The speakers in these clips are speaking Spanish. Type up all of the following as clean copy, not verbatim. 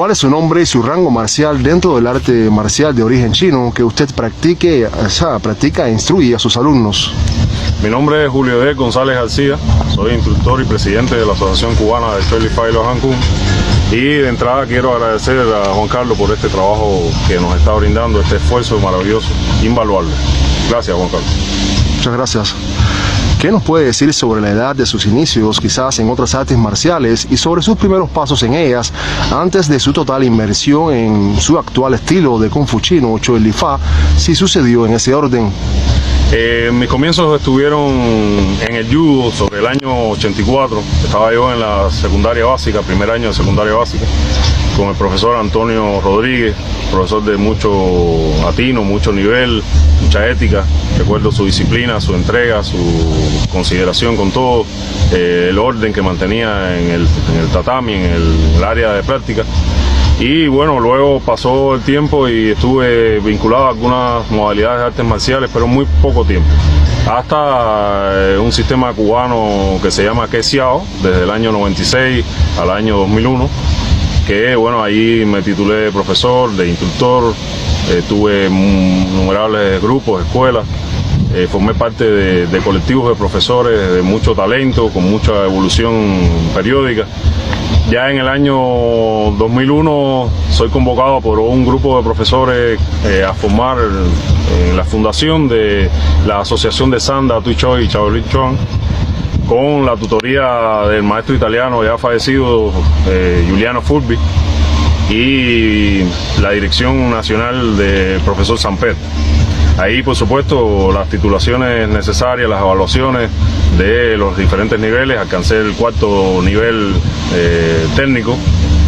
¿Cuál es su nombre y su rango marcial dentro del arte marcial de origen chino que usted practica e instruye a sus alumnos? Mi nombre es Julio D. González García, soy instructor y presidente de la Asociación Cubana de Choi Li Fai y Lo Han Kun. Y de entrada quiero agradecer a Juan Carlos por este trabajo que nos está brindando, este esfuerzo maravilloso, invaluable. Gracias, Juan Carlos. Muchas gracias. ¿Qué nos puede decir sobre la edad de sus inicios, quizás en otras artes marciales, y sobre sus primeros pasos en ellas, antes de su total inmersión en su actual estilo de Kung Fu chino, Choi Li Fai, si sucedió en ese orden? Mis comienzos estuvieron en el judo sobre el año 84. Estaba yo en la secundaria básica, primer año de secundaria básica, con el profesor Antonio Rodríguez, profesor de mucho atino, mucho nivel, mucha ética. Recuerdo su disciplina, su entrega, su consideración con todo, el orden que mantenía en el tatami, en el área de práctica. Y bueno, luego pasó el tiempo y estuve vinculado a algunas modalidades de artes marciales, pero muy poco tiempo. Hasta un sistema cubano que se llama Kesiao, desde el año 96 al año 2001, que bueno, ahí me titulé de profesor, de instructor, tuve innumerables grupos, escuelas, formé parte de colectivos de profesores de mucho talento, con mucha evolución periódica. Ya en el año 2001 soy convocado por un grupo de profesores a formar la fundación de la Asociación de Sanda Tui Choi y Shaolin Chuan, con la tutoría del maestro italiano ya fallecido Giuliano Furbi y la dirección nacional del profesor Samper. Ahí, por supuesto, las titulaciones necesarias, las evaluaciones de los diferentes niveles. Alcancé el cuarto nivel técnico,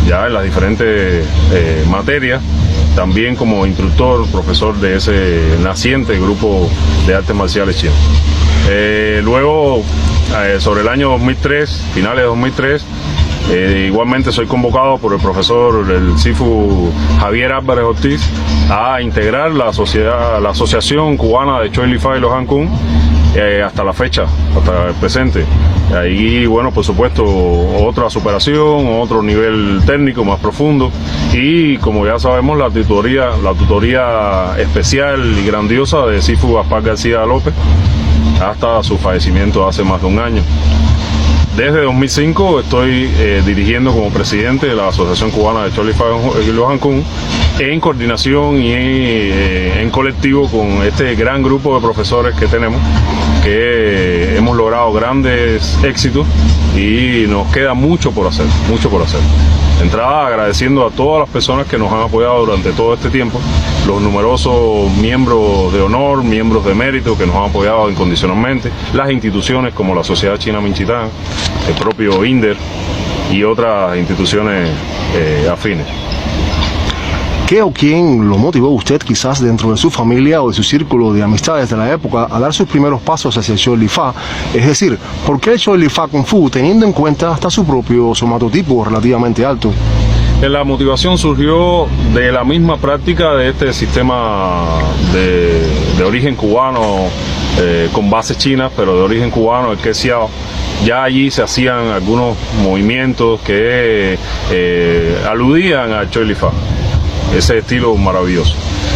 ya en las diferentes materias. También como instructor, profesor de ese naciente grupo de artes marciales chinos. Luego, sobre el año 2003, finales de 2003, igualmente soy convocado por el profesor, el Sifu Javier Álvarez Ortiz, a integrar la Asociación Cubana de Choi Li Fai y Lo Han Kun hasta la fecha, hasta el presente. Ahí, bueno, por supuesto, otra superación, otro nivel técnico más profundo y, como ya sabemos, la tutoría especial y grandiosa de Sifu Gaspar García López hasta su fallecimiento hace más de un año. Desde 2005 estoy dirigiendo como presidente de la Asociación Cubana de Choi Li Fai y Lo Han Kun, en coordinación y en colectivo con este gran grupo de profesores que tenemos, que hemos logrado grandes éxitos y nos queda mucho por hacer, mucho por hacer. De entrada, agradeciendo a todas las personas que nos han apoyado durante todo este tiempo, los numerosos miembros de honor, miembros de mérito que nos han apoyado incondicionalmente, las instituciones como la Sociedad China Minchitán, el propio INDER y otras instituciones afines. ¿Qué o quién lo motivó a usted, quizás dentro de su familia o de su círculo de amistades de la época, a dar sus primeros pasos hacia el Choi Li Fai? Es decir, ¿por qué el Choi Li Fai Kung Fu, teniendo en cuenta hasta su propio somatotipo relativamente alto? La motivación surgió de la misma práctica de este sistema de origen cubano, con base china, pero de origen cubano, el Kesiao. Ya allí se hacían algunos movimientos que aludían al Choi Li Fai, ese estilo maravilloso.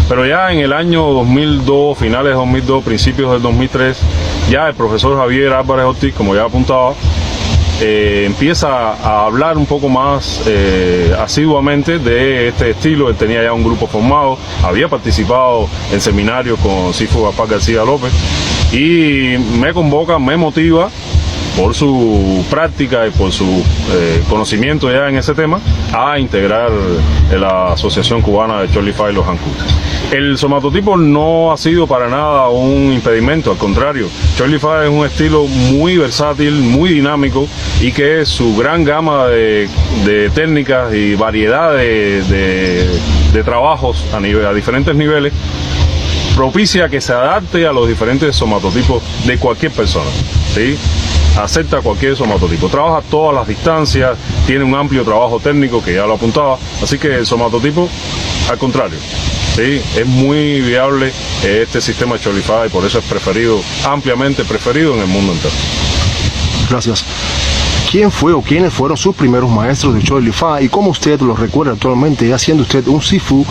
Pero ya en el año 2002, finales de 2002, principios del 2003, ya el profesor Javier Álvarez Ortiz, como ya apuntaba, empieza a hablar un poco más asiduamente de este estilo. Él tenía ya un grupo formado, había participado en seminarios con Sifu Gaspar García López y me convoca, me motiva por su práctica y por su conocimiento ya en ese tema, a integrar la Asociación Cubana de Choi Li Fai y Lo Han Kun. El somatotipo no ha sido para nada un impedimento, al contrario. Choi Li Fai es un estilo muy versátil, muy dinámico y que su gran gama de técnicas y variedad de trabajos a diferentes niveles propicia que se adapte a los diferentes somatotipos de cualquier persona, ¿sí? Acepta cualquier somatotipo, trabaja todas las distancias, tiene un amplio trabajo técnico que ya lo apuntaba, así que el somatotipo, al contrario, ¿sí? Es muy viable este sistema Choi Li Fai y por eso es preferido, ampliamente preferido en el mundo entero. Gracias. ¿Quién fue o quiénes fueron sus primeros maestros de Choi Li Fa y cómo usted los recuerda actualmente, ya siendo usted un Sifu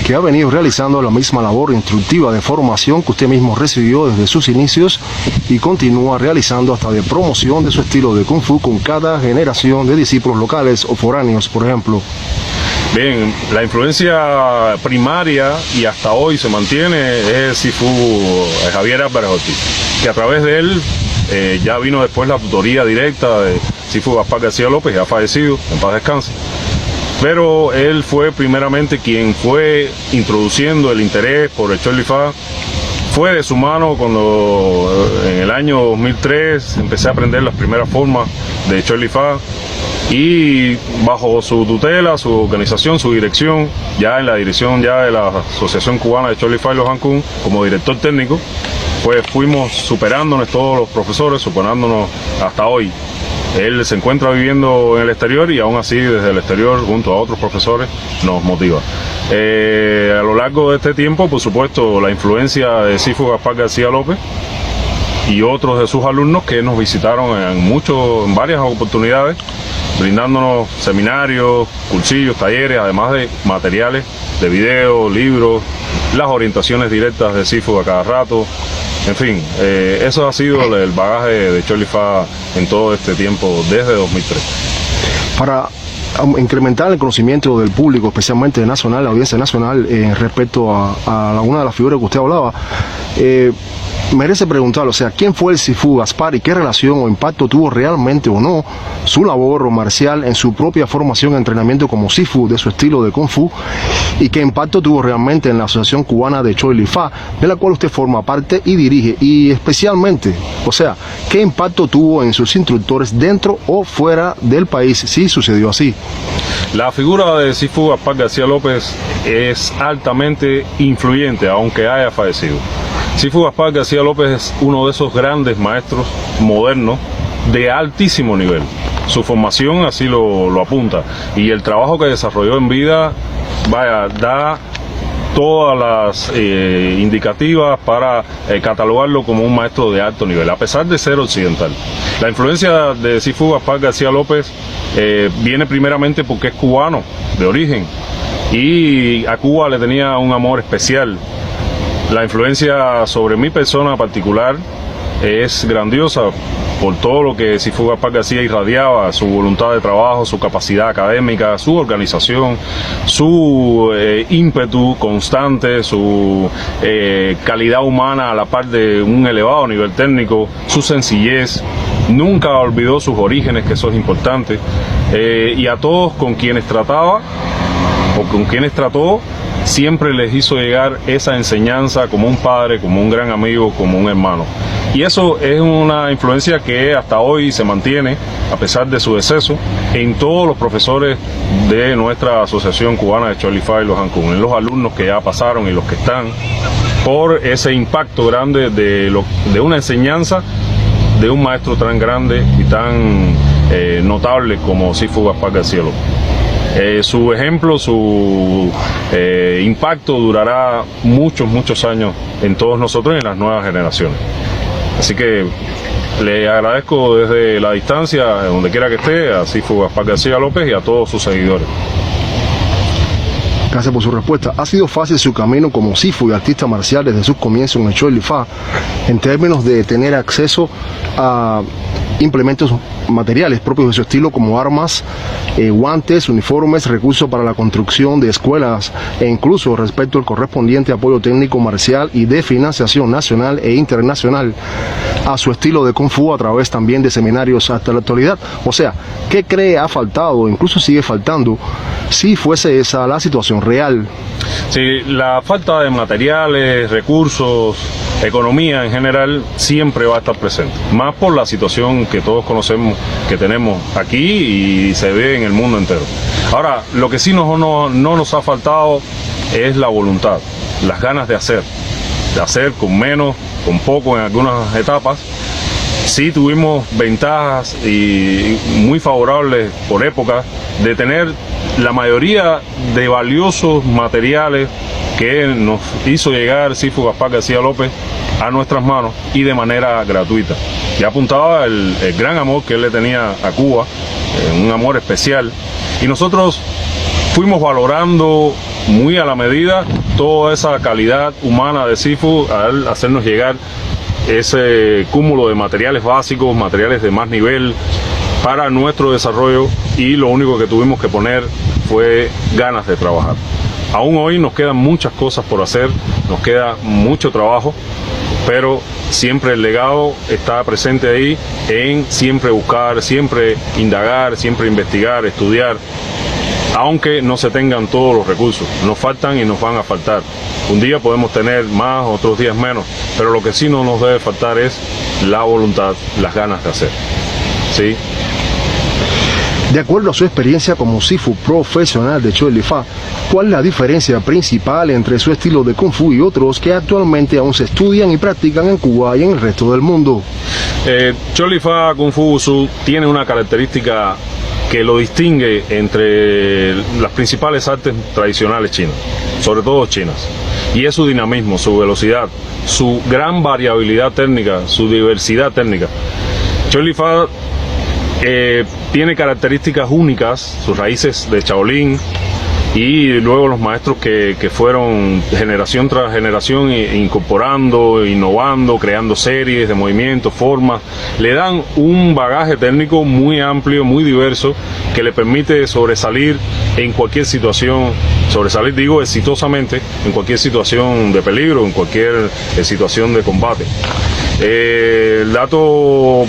que ha venido realizando la misma labor instructiva de formación que usted mismo recibió desde sus inicios y continúa realizando hasta de promoción de su estilo de Kung Fu con cada generación de discípulos locales o foráneos, por ejemplo? Bien, la influencia primaria y hasta hoy se mantiene es el Sifu Javier Álvarez Ortiz, que a través de él ya vino después la tutoría directa de Sifu Gaspar García López, ya fallecido, en paz descanse. Pero él fue primeramente quien fue introduciendo el interés por el Choi Li Fa. Fue de su mano cuando en el año 2003 empecé a aprender las primeras formas de Choi Li Fa, y bajo su tutela, su organización, su dirección, ya en la dirección ya de la Asociación Cubana de Choi Li Fa y los Han Kung, como director técnico, pues fuimos superándonos todos los profesores, superándonos hasta hoy. Él se encuentra viviendo en el exterior y aún así desde el exterior junto a otros profesores nos motiva. A lo largo de este tiempo, por supuesto, la influencia de Sifu Gaspar García López y otros de sus alumnos que nos visitaron en varias oportunidades, brindándonos seminarios, cursillos, talleres, además de materiales de video, libros, las orientaciones directas de Sifu a cada rato. En fin, eso ha sido el bagaje de Choi Li Fa en todo este tiempo, desde 2003. Para incrementar el conocimiento del público, especialmente nacional, la audiencia nacional, respecto a alguna de las figuras que usted hablaba, merece preguntar, o sea, ¿quién fue el Sifu Gaspar y qué relación o impacto tuvo realmente o no su labor marcial en su propia formación y entrenamiento como Sifu de su estilo de Kung Fu? ¿Y qué impacto tuvo realmente en la Asociación Cubana de Choi Li Fa, de la cual usted forma parte y dirige? Y especialmente, o sea, ¿qué impacto tuvo en sus instructores dentro o fuera del país, si sucedió así? La figura de Sifu Gaspar García López es altamente influyente, aunque haya fallecido. Sifu Gaspar García López es uno de esos grandes maestros modernos de altísimo nivel. Su formación así lo apunta, y el trabajo que desarrolló en vida, da todas las indicativas para catalogarlo como un maestro de alto nivel, a pesar de ser occidental. La influencia de Sifu Gaspar García López viene primeramente porque es cubano de origen, y a Cuba le tenía un amor especial. La influencia sobre mi persona particular es grandiosa por todo lo que Sifu Gaspar García irradiaba, su voluntad de trabajo, su capacidad académica, su organización, su ímpetu constante, su calidad humana a la par de un elevado nivel técnico, su sencillez. Nunca olvidó sus orígenes, que eso es importante, y a todos con quienes trataba o con quienes trató, siempre les hizo llegar esa enseñanza como un padre, como un gran amigo, como un hermano. Y eso es una influencia que hasta hoy se mantiene, a pesar de su deceso, en todos los profesores de nuestra Asociación Cubana de Choi Li Fa y los Han Kung, en los alumnos que ya pasaron y los que están, por ese impacto grande de una enseñanza de un maestro tan grande y tan notable como Sifu Gaspar García López. Su ejemplo, su impacto durará muchos años en todos nosotros y en las nuevas generaciones. Así que le agradezco desde la distancia, donde quiera que esté, a Sifu Gaspar García López y a todos sus seguidores. Gracias por su respuesta. ¿Ha sido fácil su camino como Sifu y artista marcial desde sus comienzos en el Choi Li Fa, en términos de tener acceso a implementos materiales propios de su estilo, como armas, guantes, uniformes, recursos para la construcción de escuelas, e incluso respecto al correspondiente apoyo técnico marcial y de financiación nacional e internacional a su estilo de Kung Fu a través también de seminarios hasta la actualidad? O sea, ¿qué cree ha faltado, incluso sigue faltando, si fuese esa la situación real? Sí, la falta de materiales, recursos, economía en general siempre va a estar presente, más por la situación que todos conocemos que tenemos aquí y se ve en el mundo entero. Ahora, lo que sí no nos ha faltado es la voluntad, las ganas de hacer con menos, con poco en algunas etapas. Sí tuvimos ventajas y muy favorables por época de tener la mayoría de valiosos materiales que nos hizo llegar Sifu Gaspar García López a nuestras manos y de manera gratuita. Ya apuntaba el gran amor que él le tenía a Cuba, un amor especial, y nosotros fuimos valorando muy a la medida toda esa calidad humana de Sifu al hacernos llegar ese cúmulo de materiales básicos, materiales de más nivel para nuestro desarrollo, y lo único que tuvimos que poner fue ganas de trabajar. Aún hoy nos quedan muchas cosas por hacer, nos queda mucho trabajo, pero siempre el legado está presente ahí en siempre buscar, siempre indagar, siempre investigar, estudiar, aunque no se tengan todos los recursos. Nos faltan y nos van a faltar. Un día podemos tener más, otros días menos, pero lo que sí no nos debe faltar es la voluntad, las ganas de hacer. ¿Sí? De acuerdo a su experiencia como Sifu profesional de Choi Li Fa, ¿cuál es la diferencia principal entre su estilo de Kung Fu y otros que actualmente aún se estudian y practican en Cuba y en el resto del mundo? Choi Li Fa Kung Fu Wushu tiene una característica que lo distingue entre las principales artes tradicionales chinas, sobre todo chinas, y es su dinamismo, su velocidad, su gran variabilidad técnica, su diversidad técnica. Choi Li Fa tiene características únicas, sus raíces de Shaolin, y luego los maestros que fueron generación tras generación incorporando, innovando, creando series de movimientos, formas, le dan un bagaje técnico muy amplio, muy diverso, que le permite sobresalir en cualquier situación, sobresalir digo exitosamente, en cualquier situación de peligro, en cualquier situación de combate. El dato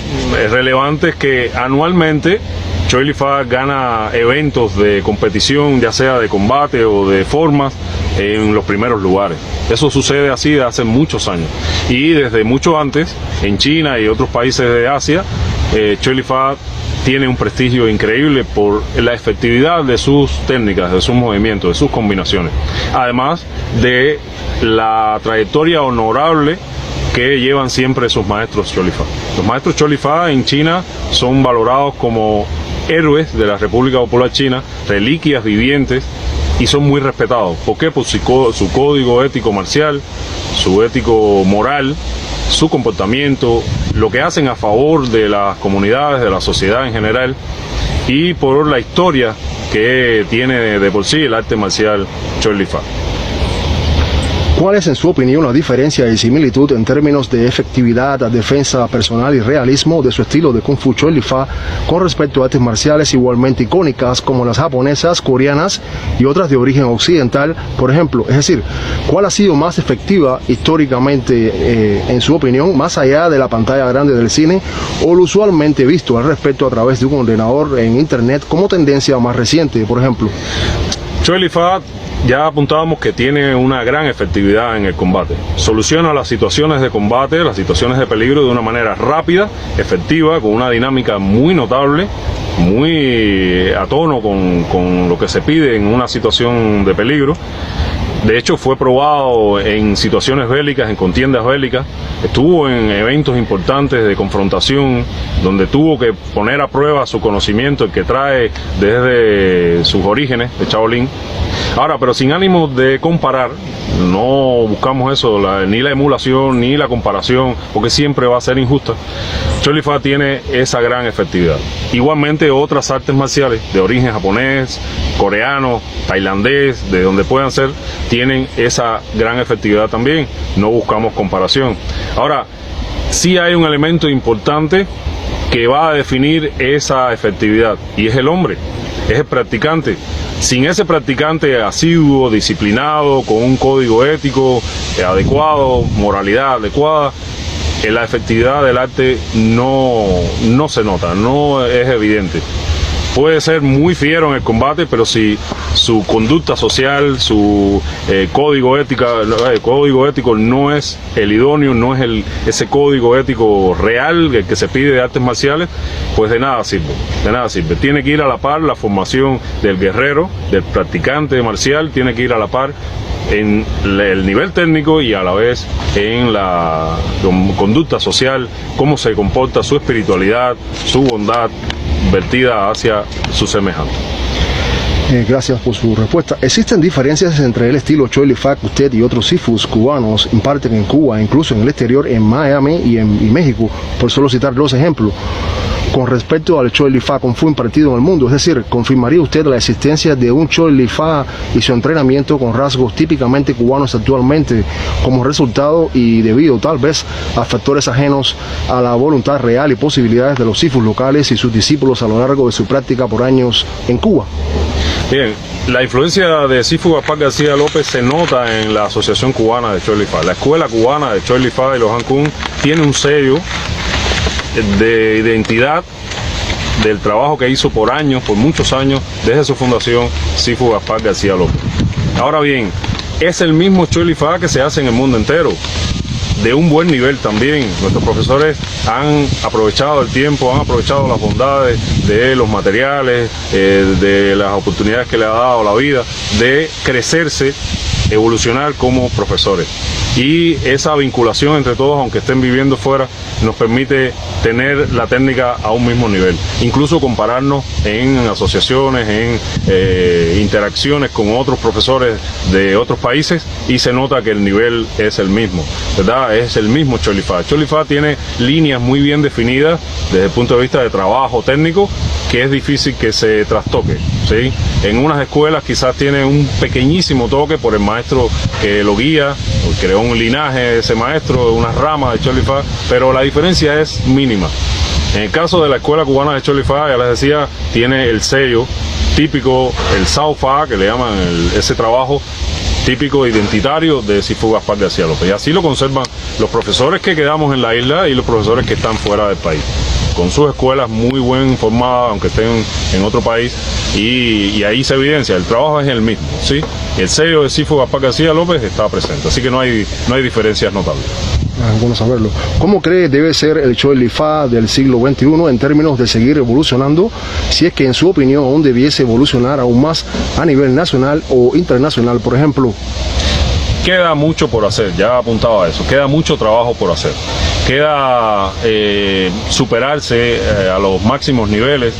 relevante es que anualmente Choi Li Fa gana eventos de competición, ya sea de combate o de formas, en los primeros lugares. Eso sucede así de hace muchos años. Y desde mucho antes, en China y otros países de Asia, Choi Li Fa tiene un prestigio increíble por la efectividad de sus técnicas, de sus movimientos, de sus combinaciones. Además de la trayectoria honorable que llevan siempre sus maestros Choi Li Fa. Los maestros Choi Li Fa en China son valorados como héroes de la República Popular China, reliquias vivientes, y son muy respetados. ¿Por qué? Por su código ético marcial, su ético moral, su comportamiento, lo que hacen a favor de las comunidades, de la sociedad en general, y por la historia que tiene de por sí el arte marcial Choi Li Fa. ¿Cuál es, en su opinión, la diferencia y similitud en términos de efectividad, defensa personal y realismo de su estilo de Kung Fu Choi Li Fa con respecto a artes marciales igualmente icónicas como las japonesas, coreanas y otras de origen occidental, por ejemplo? Es decir, ¿cuál ha sido más efectiva históricamente, en su opinión, más allá de la pantalla grande del cine o lo usualmente visto al respecto a través de un ordenador en internet como tendencia más reciente, por ejemplo? Choi Li Fa, ya apuntábamos que tiene una gran efectividad en el combate. Soluciona las situaciones de combate, las situaciones de peligro de una manera rápida, efectiva, con una dinámica muy notable, muy a tono con lo que se pide en una situación de peligro. De hecho, fue probado en situaciones bélicas, en contiendas bélicas. Estuvo en eventos importantes de confrontación, donde tuvo que poner a prueba su conocimiento, el que trae desde sus orígenes de Shaolin. Ahora, pero sin ánimo de comparar, no buscamos eso, ni la emulación, ni la comparación, porque siempre va a ser injusta. Choi Li Fa tiene esa gran efectividad. Igualmente otras artes marciales de origen japonés, coreano, tailandés, de donde puedan ser, tienen esa gran efectividad también. No buscamos comparación. Ahora, sí hay un elemento importante que va a definir esa efectividad, y es el hombre, es el practicante. Sin ese practicante asiduo, disciplinado, con un código ético adecuado, moralidad adecuada, la efectividad del arte no se nota, no es evidente. Puede ser muy fiero en el combate, pero si su conducta social, su código ético no es el idóneo, no es ese código ético real el que se pide de artes marciales, pues de nada sirve, de nada sirve. Tiene que ir a la par la formación del guerrero, del practicante marcial, tiene que ir a la par en el nivel técnico y a la vez en la conducta social, cómo se comporta, su espiritualidad, su bondad vertida hacia su semejante. Gracias por su respuesta. ¿Existen diferencias entre el estilo Choi Li Fa que usted y otros sifus cubanos imparten en Cuba, incluso en el exterior, en Miami y México, por solo citar dos ejemplos, con respecto al Choi Li Fa Kung Fu impartido en el mundo? Es decir, ¿confirmaría usted la existencia de un Choi Li Fa y su entrenamiento con rasgos típicamente cubanos actualmente como resultado y debido tal vez a factores ajenos a la voluntad real y posibilidades de los sifus locales y sus discípulos a lo largo de su práctica por años en Cuba? Bien, la influencia de Sifu Gaspar García López se nota en la Asociación Cubana de Choi Li Fa. La Escuela Cubana de Choi Li Fa y los Han Kung tiene un sello de identidad del trabajo que hizo por años, por muchos años, desde su fundación, Sifu Gaspar García López. Ahora bien, es el mismo Choi Li Fa que se hace en el mundo entero, de un buen nivel también. Nuestros profesores han aprovechado el tiempo, han aprovechado las bondades de los materiales, de las oportunidades que le ha dado la vida, de crecerse, evolucionar como profesores. Y esa vinculación entre todos, aunque estén viviendo fuera, nos permite tener la técnica a un mismo nivel. Incluso compararnos en asociaciones, en interacciones con otros profesores de otros países, y se nota que el nivel es el mismo, ¿verdad? Es el mismo Choi Li Fa. Choi Li Fa tiene líneas muy bien definidas desde el punto de vista de trabajo técnico, que es difícil que se trastoque, ¿sí? En unas escuelas quizás tiene un pequeñísimo toque por el maestro que lo guía, creó un linaje de ese maestro, unas ramas de Choi Li Fa, pero la diferencia es mínima. En el caso de la Escuela Cubana de Choi Li Fa, ya les decía, tiene el sello típico, el Sao Fa, que le llaman ese trabajo típico identitario de Sifu Gaspar García López. Y así lo conservan los profesores que quedamos en la isla y los profesores que están fuera del país, con sus escuelas muy bien formadas, aunque estén en otro país, y ahí se evidencia, el trabajo es el mismo, ¿sí? El sello de Sifu Gaspar García López está presente, así que no hay diferencias notables. Bueno saberlo. ¿Cómo cree debe ser el Choi Li Fa del siglo XXI en términos de seguir evolucionando, si es que en su opinión aún debiese evolucionar aún más a nivel nacional o internacional, por ejemplo? Queda mucho por hacer, ya apuntaba a eso, queda mucho trabajo por hacer. Queda superarse a los máximos niveles,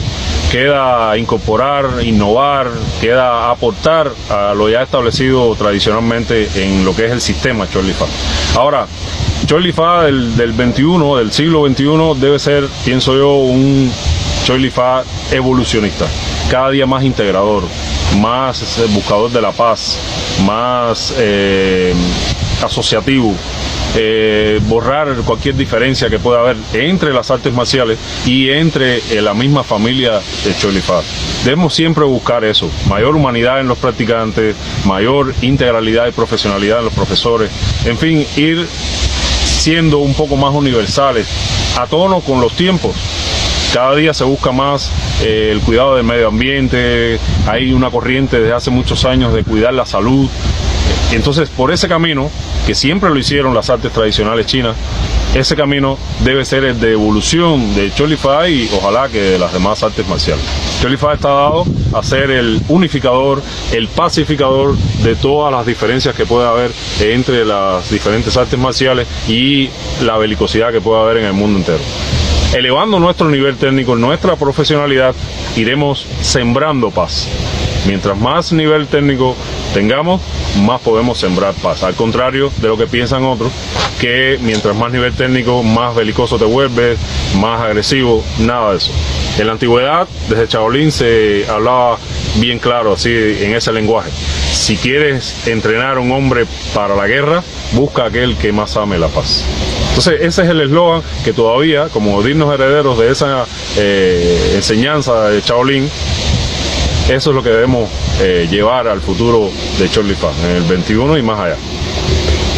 queda incorporar, innovar, queda aportar a lo ya establecido tradicionalmente en lo que es el sistema Choi Li Fa. Ahora, Choi Li Fa del 21, del siglo XXI, debe ser, pienso yo, un Choi Li Fa evolucionista, cada día más integrador, más buscador de la paz, más asociativo, borrar cualquier diferencia que pueda haber entre las artes marciales y entre la misma familia de Choi Li Fa. Debemos siempre buscar eso, mayor humanidad en los practicantes, mayor integralidad y profesionalidad en los profesores, en fin, ir siendo un poco más universales, a tono con los tiempos. Cada día se busca más el cuidado del medio ambiente, hay una corriente desde hace muchos años de cuidar la salud. Entonces, por ese camino, que siempre lo hicieron las artes tradicionales chinas, ese camino debe ser el de evolución de Choi Li Fa y ojalá que de las demás artes marciales. Choi Li Fa está dado a ser el unificador, el pacificador de todas las diferencias que puede haber entre las diferentes artes marciales y la belicosidad que puede haber en el mundo entero. Elevando nuestro nivel técnico, nuestra profesionalidad, iremos sembrando paz. Mientras más nivel técnico tengamos, más podemos sembrar paz. Al contrario de lo que piensan otros, que mientras más nivel técnico, más belicoso te vuelves, más agresivo, nada de eso. En la antigüedad, desde Shaolin se hablaba bien claro, así en ese lenguaje. Si quieres entrenar a un hombre para la guerra, busca aquel que más ame la paz. Entonces ese es el eslogan que todavía, como dignos herederos de esa enseñanza de Shaolin, eso es lo que debemos llevar al futuro de Choi Li Fa, en el 21 y más allá.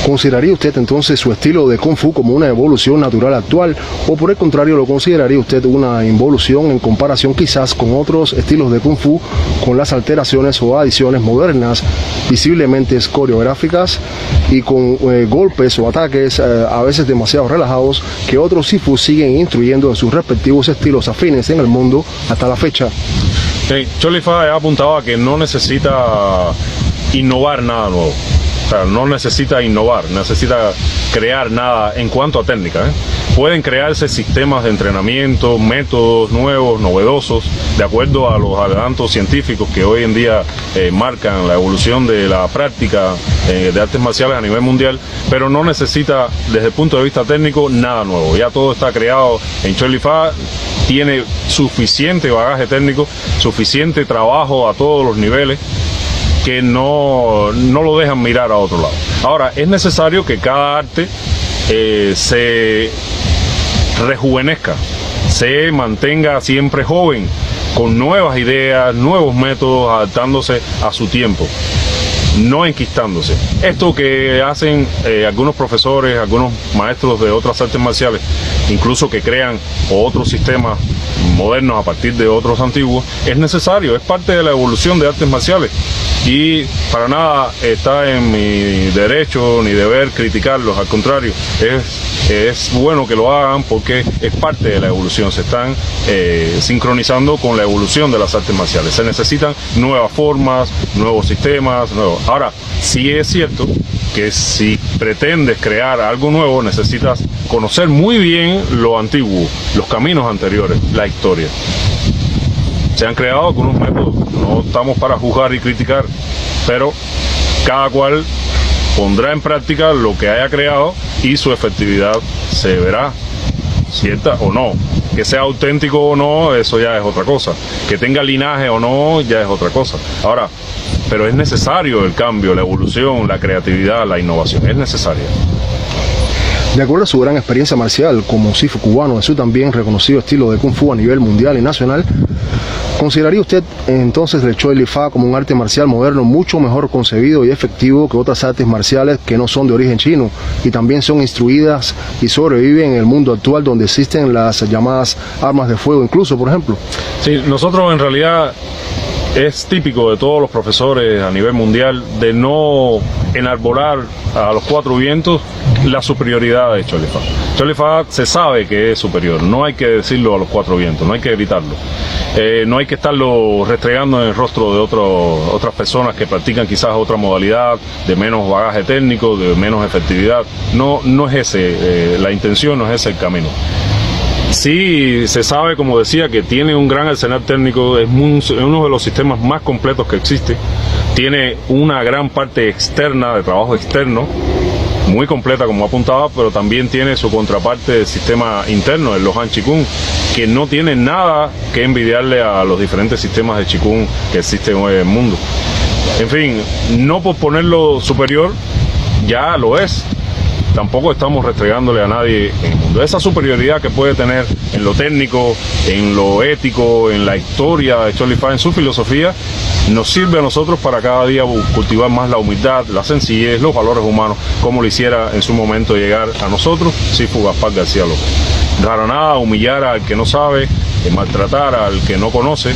¿Consideraría usted entonces su estilo de Kung Fu como una evolución natural actual o por el contrario lo consideraría usted una involución en comparación quizás con otros estilos de Kung Fu con las alteraciones o adiciones modernas visiblemente coreográficas y con golpes o ataques a veces demasiado relajados que otros Sifu siguen instruyendo en sus respectivos estilos afines en el mundo hasta la fecha? Choi Li Fa ha apuntado a que no necesita innovar nada nuevo. sea, no necesita innovar, necesita crear nada en cuanto a técnica, ¿eh? Pueden crearse sistemas de entrenamiento, métodos nuevos, novedosos, de acuerdo a los adelantos científicos que hoy en día marcan la evolución de la práctica de artes marciales a nivel mundial, pero no necesita, desde el punto de vista técnico, nada nuevo. Ya todo está creado en Choi Li Fa, tiene suficiente bagaje técnico, suficiente trabajo a todos los niveles, que no lo dejan mirar a otro lado. Ahora, es necesario que cada arte se rejuvenezca, se mantenga siempre joven, con nuevas ideas, nuevos métodos, adaptándose a su tiempo, no enquistándose. Esto que hacen algunos profesores, algunos maestros de otras artes marciales, incluso que crean otros sistemas modernos a partir de otros antiguos, es necesario, es parte de la evolución de artes marciales. Y para nada está en mi derecho ni deber criticarlos, al contrario, es bueno que lo hagan porque es parte de la evolución, se están sincronizando con la evolución de las artes marciales, se necesitan nuevas formas, nuevos sistemas, nuevos. Ahora, sí es cierto que si pretendes crear algo nuevo necesitas conocer muy bien lo antiguo, los caminos anteriores, la historia. Se han creado algunos métodos, no estamos para juzgar y criticar, pero cada cual pondrá en práctica lo que haya creado y su efectividad se verá, cierta o no. Que sea auténtico o no, eso ya es otra cosa. Que tenga linaje o no, ya es otra cosa. Ahora, pero es necesario el cambio, la evolución, la creatividad, la innovación, es necesaria. De acuerdo a su gran experiencia marcial como sifu cubano, de su también reconocido estilo de Kung Fu a nivel mundial y nacional, ¿consideraría usted entonces el Choi Li Fa como un arte marcial moderno mucho mejor concebido y efectivo que otras artes marciales que no son de origen chino y también son instruidas y sobreviven en el mundo actual donde existen las llamadas armas de fuego incluso, por ejemplo? Sí, nosotros en realidad es típico de todos los profesores a nivel mundial de no enarbolar a los cuatro vientos la superioridad de Choi Li Fa. Choi Li Fa se sabe que es superior, no hay que decirlo a los cuatro vientos, no hay que gritarlo. No hay que estarlo restregando en el rostro de otras personas que practican quizás otra modalidad, de menos bagaje técnico, de menos efectividad. No es ese, la intención no es ese el camino. Sí, se sabe, como decía, que tiene un gran arsenal técnico, es uno de los sistemas más completos que existe, tiene una gran parte externa, de trabajo externo, muy completa como apuntaba, pero también tiene su contraparte del sistema interno, el Lohan Chikung, que no tiene nada que envidiarle a los diferentes sistemas de Chikung que existen hoy en el mundo. En fin, no por ponerlo superior, ya lo es. Tampoco estamos restregándole a nadie en el mundo. Esa superioridad que puede tener en lo técnico, en lo ético, en la historia de Choi Li Fa, en su filosofía, nos sirve a nosotros para cada día cultivar más la humildad, la sencillez, los valores humanos, como lo hiciera en su momento llegar a nosotros Sifu Gaspar García López. Para nada humillar al que no sabe, maltratar al que no conoce,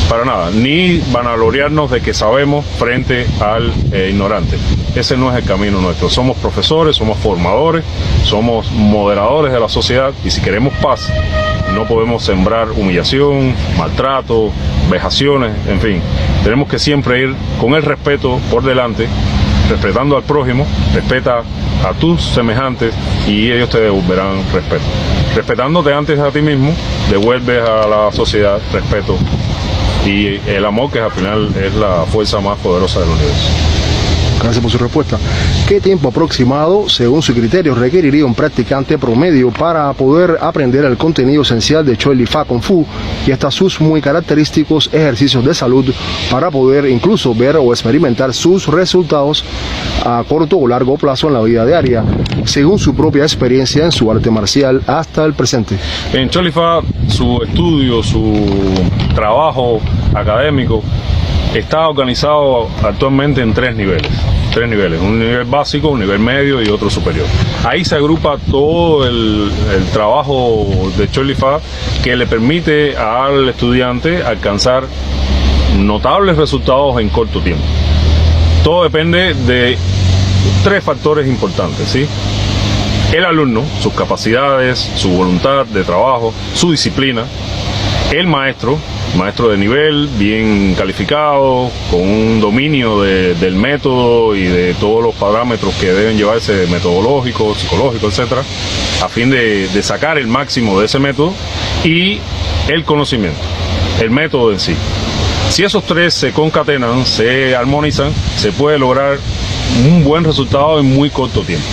para nada, ni vanagloriarnos de que sabemos frente al ignorante. Ese no es el camino nuestro. Somos profesores, somos formadores, somos moderadores de la sociedad y si queremos paz, no podemos sembrar humillación, maltrato, vejaciones, en fin. Tenemos que siempre ir con el respeto por delante, respetando al prójimo, respeta a tus semejantes y ellos te devolverán respeto. Respetándote antes a ti mismo, devuelves a la sociedad respeto y el amor, que al final es la fuerza más poderosa del universo. Gracias por su respuesta. ¿Qué tiempo aproximado, según su criterio, requeriría un practicante promedio para poder aprender el contenido esencial de Choi Li Fa Kung Fu y hasta sus muy característicos ejercicios de salud para poder incluso ver o experimentar sus resultados a corto o largo plazo en la vida diaria, según su propia experiencia en su arte marcial hasta el presente? En Choi Li Fa, su estudio, su trabajo académico está organizado actualmente en tres niveles, un nivel básico, un nivel medio y otro superior. Ahí se agrupa todo el trabajo de Choi Li Fa que le permite al estudiante alcanzar notables resultados en corto tiempo. Todo depende de tres factores importantes, ¿sí? El alumno, sus capacidades, su voluntad de trabajo, su disciplina, el maestro maestro de nivel, bien calificado, con un dominio del método y de todos los parámetros que deben llevarse, metodológico, psicológico, etcétera, a fin de sacar el máximo de ese método, y el conocimiento, el método en sí. Si esos tres se concatenan, se armonizan, se puede lograr un buen resultado en muy corto tiempo.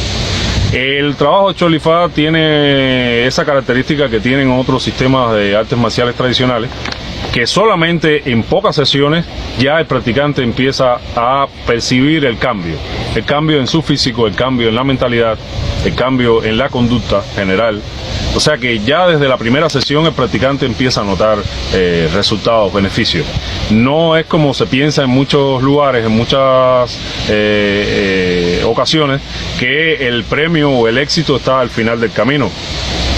El trabajo de Chol-Li-Fa tiene esa característica que tienen otros sistemas de artes marciales tradicionales, que solamente en pocas sesiones ya el practicante empieza a percibir el cambio en su físico, el cambio en la mentalidad, el cambio en la conducta general. O sea que ya desde la primera sesión el practicante empieza a notar resultados, beneficios. No es como se piensa en muchos lugares, en muchas ocasiones, que el premio o el éxito está al final del camino.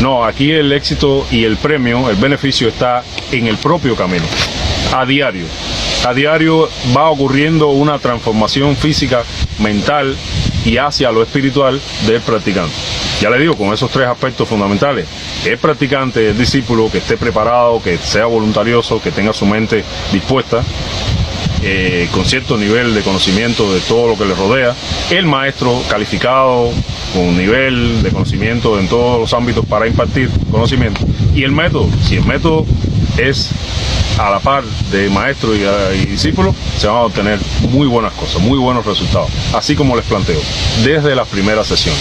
No, aquí el éxito y el premio, el beneficio está en el propio camino, a diario. A diario va ocurriendo una transformación física, mental y hacia lo espiritual del practicante. Ya le digo, con esos tres aspectos fundamentales: el practicante, el discípulo, que esté preparado, que sea voluntarioso, que tenga su mente dispuesta, con cierto nivel de conocimiento de todo lo que le rodea, el maestro calificado, con un nivel de conocimiento en todos los ámbitos para impartir conocimiento, y el método. Si el método es a la par de maestro y discípulo, se van a obtener muy buenas cosas, muy buenos resultados, así como les planteo, desde las primeras sesiones.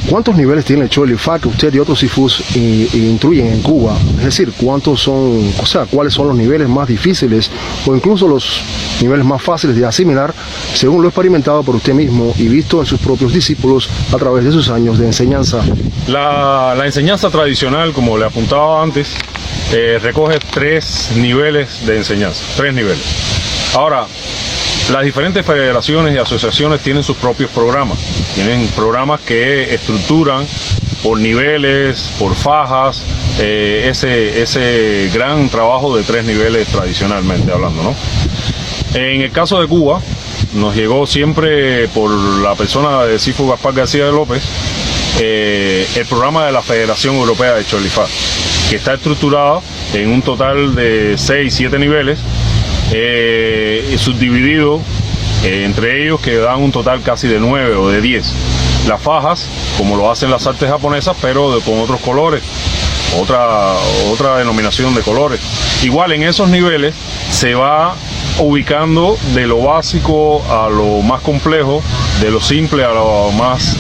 ¿Cuántos niveles tiene el Chol-Li-Fa que usted y otros sifus instruyen en Cuba? Es decir, ¿cuántos son, cuáles son los niveles más difíciles o incluso los niveles más fáciles de asimilar, según lo experimentado por usted mismo y visto en sus propios discípulos a través de sus años de enseñanza? La enseñanza tradicional, como le apuntaba antes, recoge 3 niveles de enseñanza, 3 niveles. Ahora, las diferentes federaciones y asociaciones tienen sus propios programas. Tienen programas que estructuran por niveles, por fajas, ese gran trabajo de 3 niveles tradicionalmente hablando, ¿no? En el caso de Cuba, nos llegó siempre por la persona de Sifu Gaspar García de López el programa de la Federación Europea de Chol-Li-Fa, que está estructurado en un total de 6-7 niveles, subdividido entre ellos, que dan un total casi de 9 o de 10. Las fajas, como lo hacen las artes japonesas, pero con otros colores, otra denominación de colores. Igual en esos niveles se va ubicando de lo básico a lo más complejo, de lo simple a lo más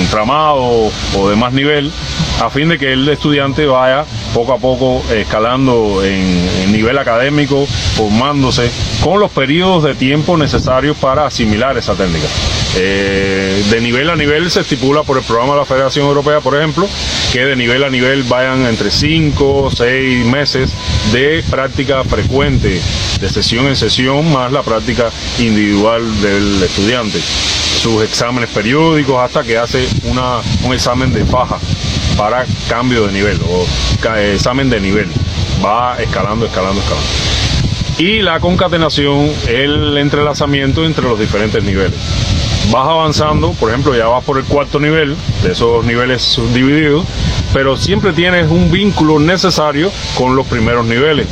entramado o de más nivel, a fin de que el estudiante vaya poco a poco escalando en nivel académico, formándose con los periodos de tiempo necesarios para asimilar esa técnica. De nivel a nivel se estipula por el programa de la Federación Europea, por ejemplo, que de nivel a nivel vayan entre 5 o 6 meses de práctica frecuente, de sesión en sesión, más la práctica individual del estudiante, sus exámenes periódicos, hasta que hace un examen de faja para cambio de nivel o examen de nivel. Va escalando. Y la concatenación, el entrelazamiento entre los diferentes niveles. Vas avanzando, por ejemplo, ya vas por el 4º nivel de esos niveles subdivididos, pero siempre tienes un vínculo necesario con los primeros niveles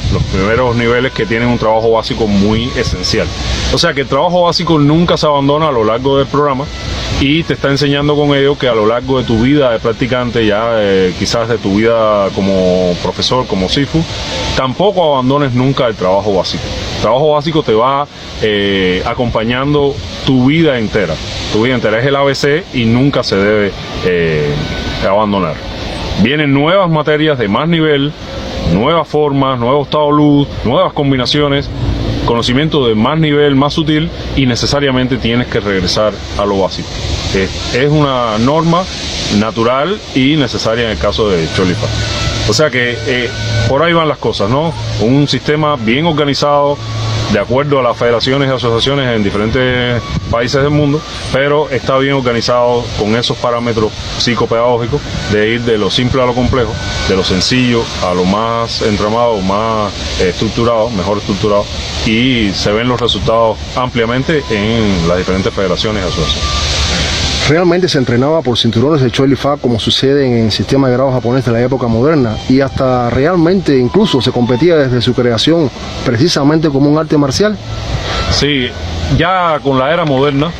que tienen un trabajo básico muy esencial. O sea que el trabajo básico nunca se abandona a lo largo del programa, y te está enseñando con ello que a lo largo de tu vida de practicante, ya quizás de tu vida como profesor, como sifu, tampoco abandones nunca el trabajo básico. El trabajo básico te va acompañando tu vida entera. Tu vida entera es el ABC y nunca se debe abandonar. Vienen nuevas materias de más nivel, nuevas formas, nuevo estado de luz, nuevas combinaciones, conocimiento de más nivel, más sutil, y necesariamente tienes que regresar a lo básico. Es una norma natural y necesaria en el caso de Chol-Li-Fa. O sea que por ahí van las cosas, ¿no? Un sistema bien organizado, de acuerdo a las federaciones y asociaciones en diferentes países del mundo, pero está bien organizado con esos parámetros psicopedagógicos de ir de lo simple a lo complejo, de lo sencillo a lo más entramado, más estructurado, mejor estructurado, y se ven los resultados ampliamente en las diferentes federaciones y asociaciones. Realmente se entrenaba por cinturones de Choi Li Fa como sucede en el sistema de grado japonés de la época moderna, y hasta realmente incluso se competía desde su creación precisamente como un arte marcial. Sí, ya con la era moderna,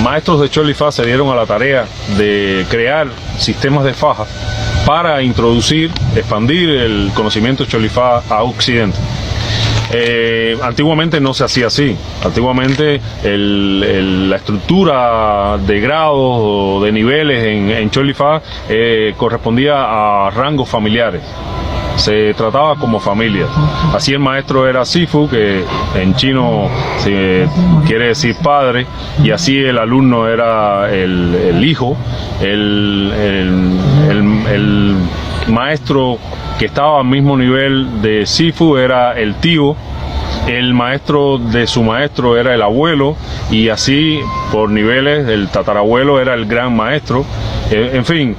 maestros de Choi Li Fa se dieron a la tarea de crear sistemas de fajas para introducir, expandir el conocimiento de Choi Li Fa a Occidente. Antiguamente no se hacía así. Antiguamente la estructura de grados o de niveles en Choi Li Fa correspondía a rangos familiares. Se trataba como familias. Así el maestro era Sifu, que en chino quiere decir padre, y así el alumno era el hijo, el maestro que estaba al mismo nivel de Sifu era el tío, el maestro de su maestro era el abuelo, y así por niveles el tatarabuelo era el gran maestro. En fin,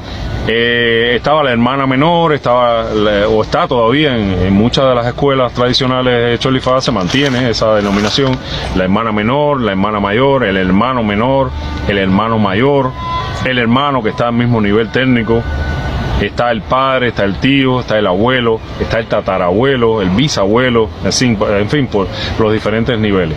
estaba la hermana menor, está todavía en muchas de las escuelas tradicionales de Choi Li Fa, se mantiene esa denominación: la hermana menor, la hermana mayor, el hermano menor, el hermano mayor, el hermano que está al mismo nivel técnico. Está el padre, está el tío, está el abuelo, está el tatarabuelo, el bisabuelo, en fin, por los diferentes niveles.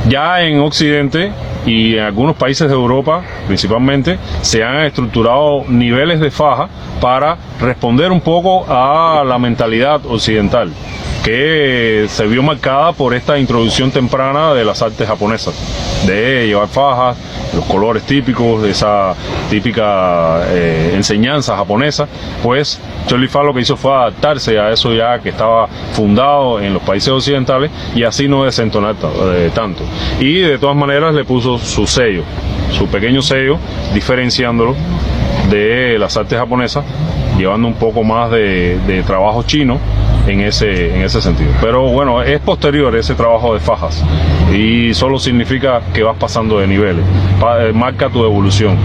Ya en Occidente y en algunos países de Europa principalmente se han estructurado niveles de faja para responder un poco a la mentalidad occidental, que se vio marcada por esta introducción temprana de las artes japonesas, de llevar fajas, los colores típicos, de esa típica enseñanza japonesa. Pues Choi Li Fa lo que hizo fue adaptarse a eso ya que estaba fundado en los países occidentales, y así no desentonar tanto. Y de todas maneras le puso su sello, su pequeño sello, diferenciándolo de las artes japonesas, llevando un poco más de trabajo chino en ese sentido. Pero bueno, es posterior ese trabajo de fajas, y solo significa que vas pasando de niveles, marca tu evolución.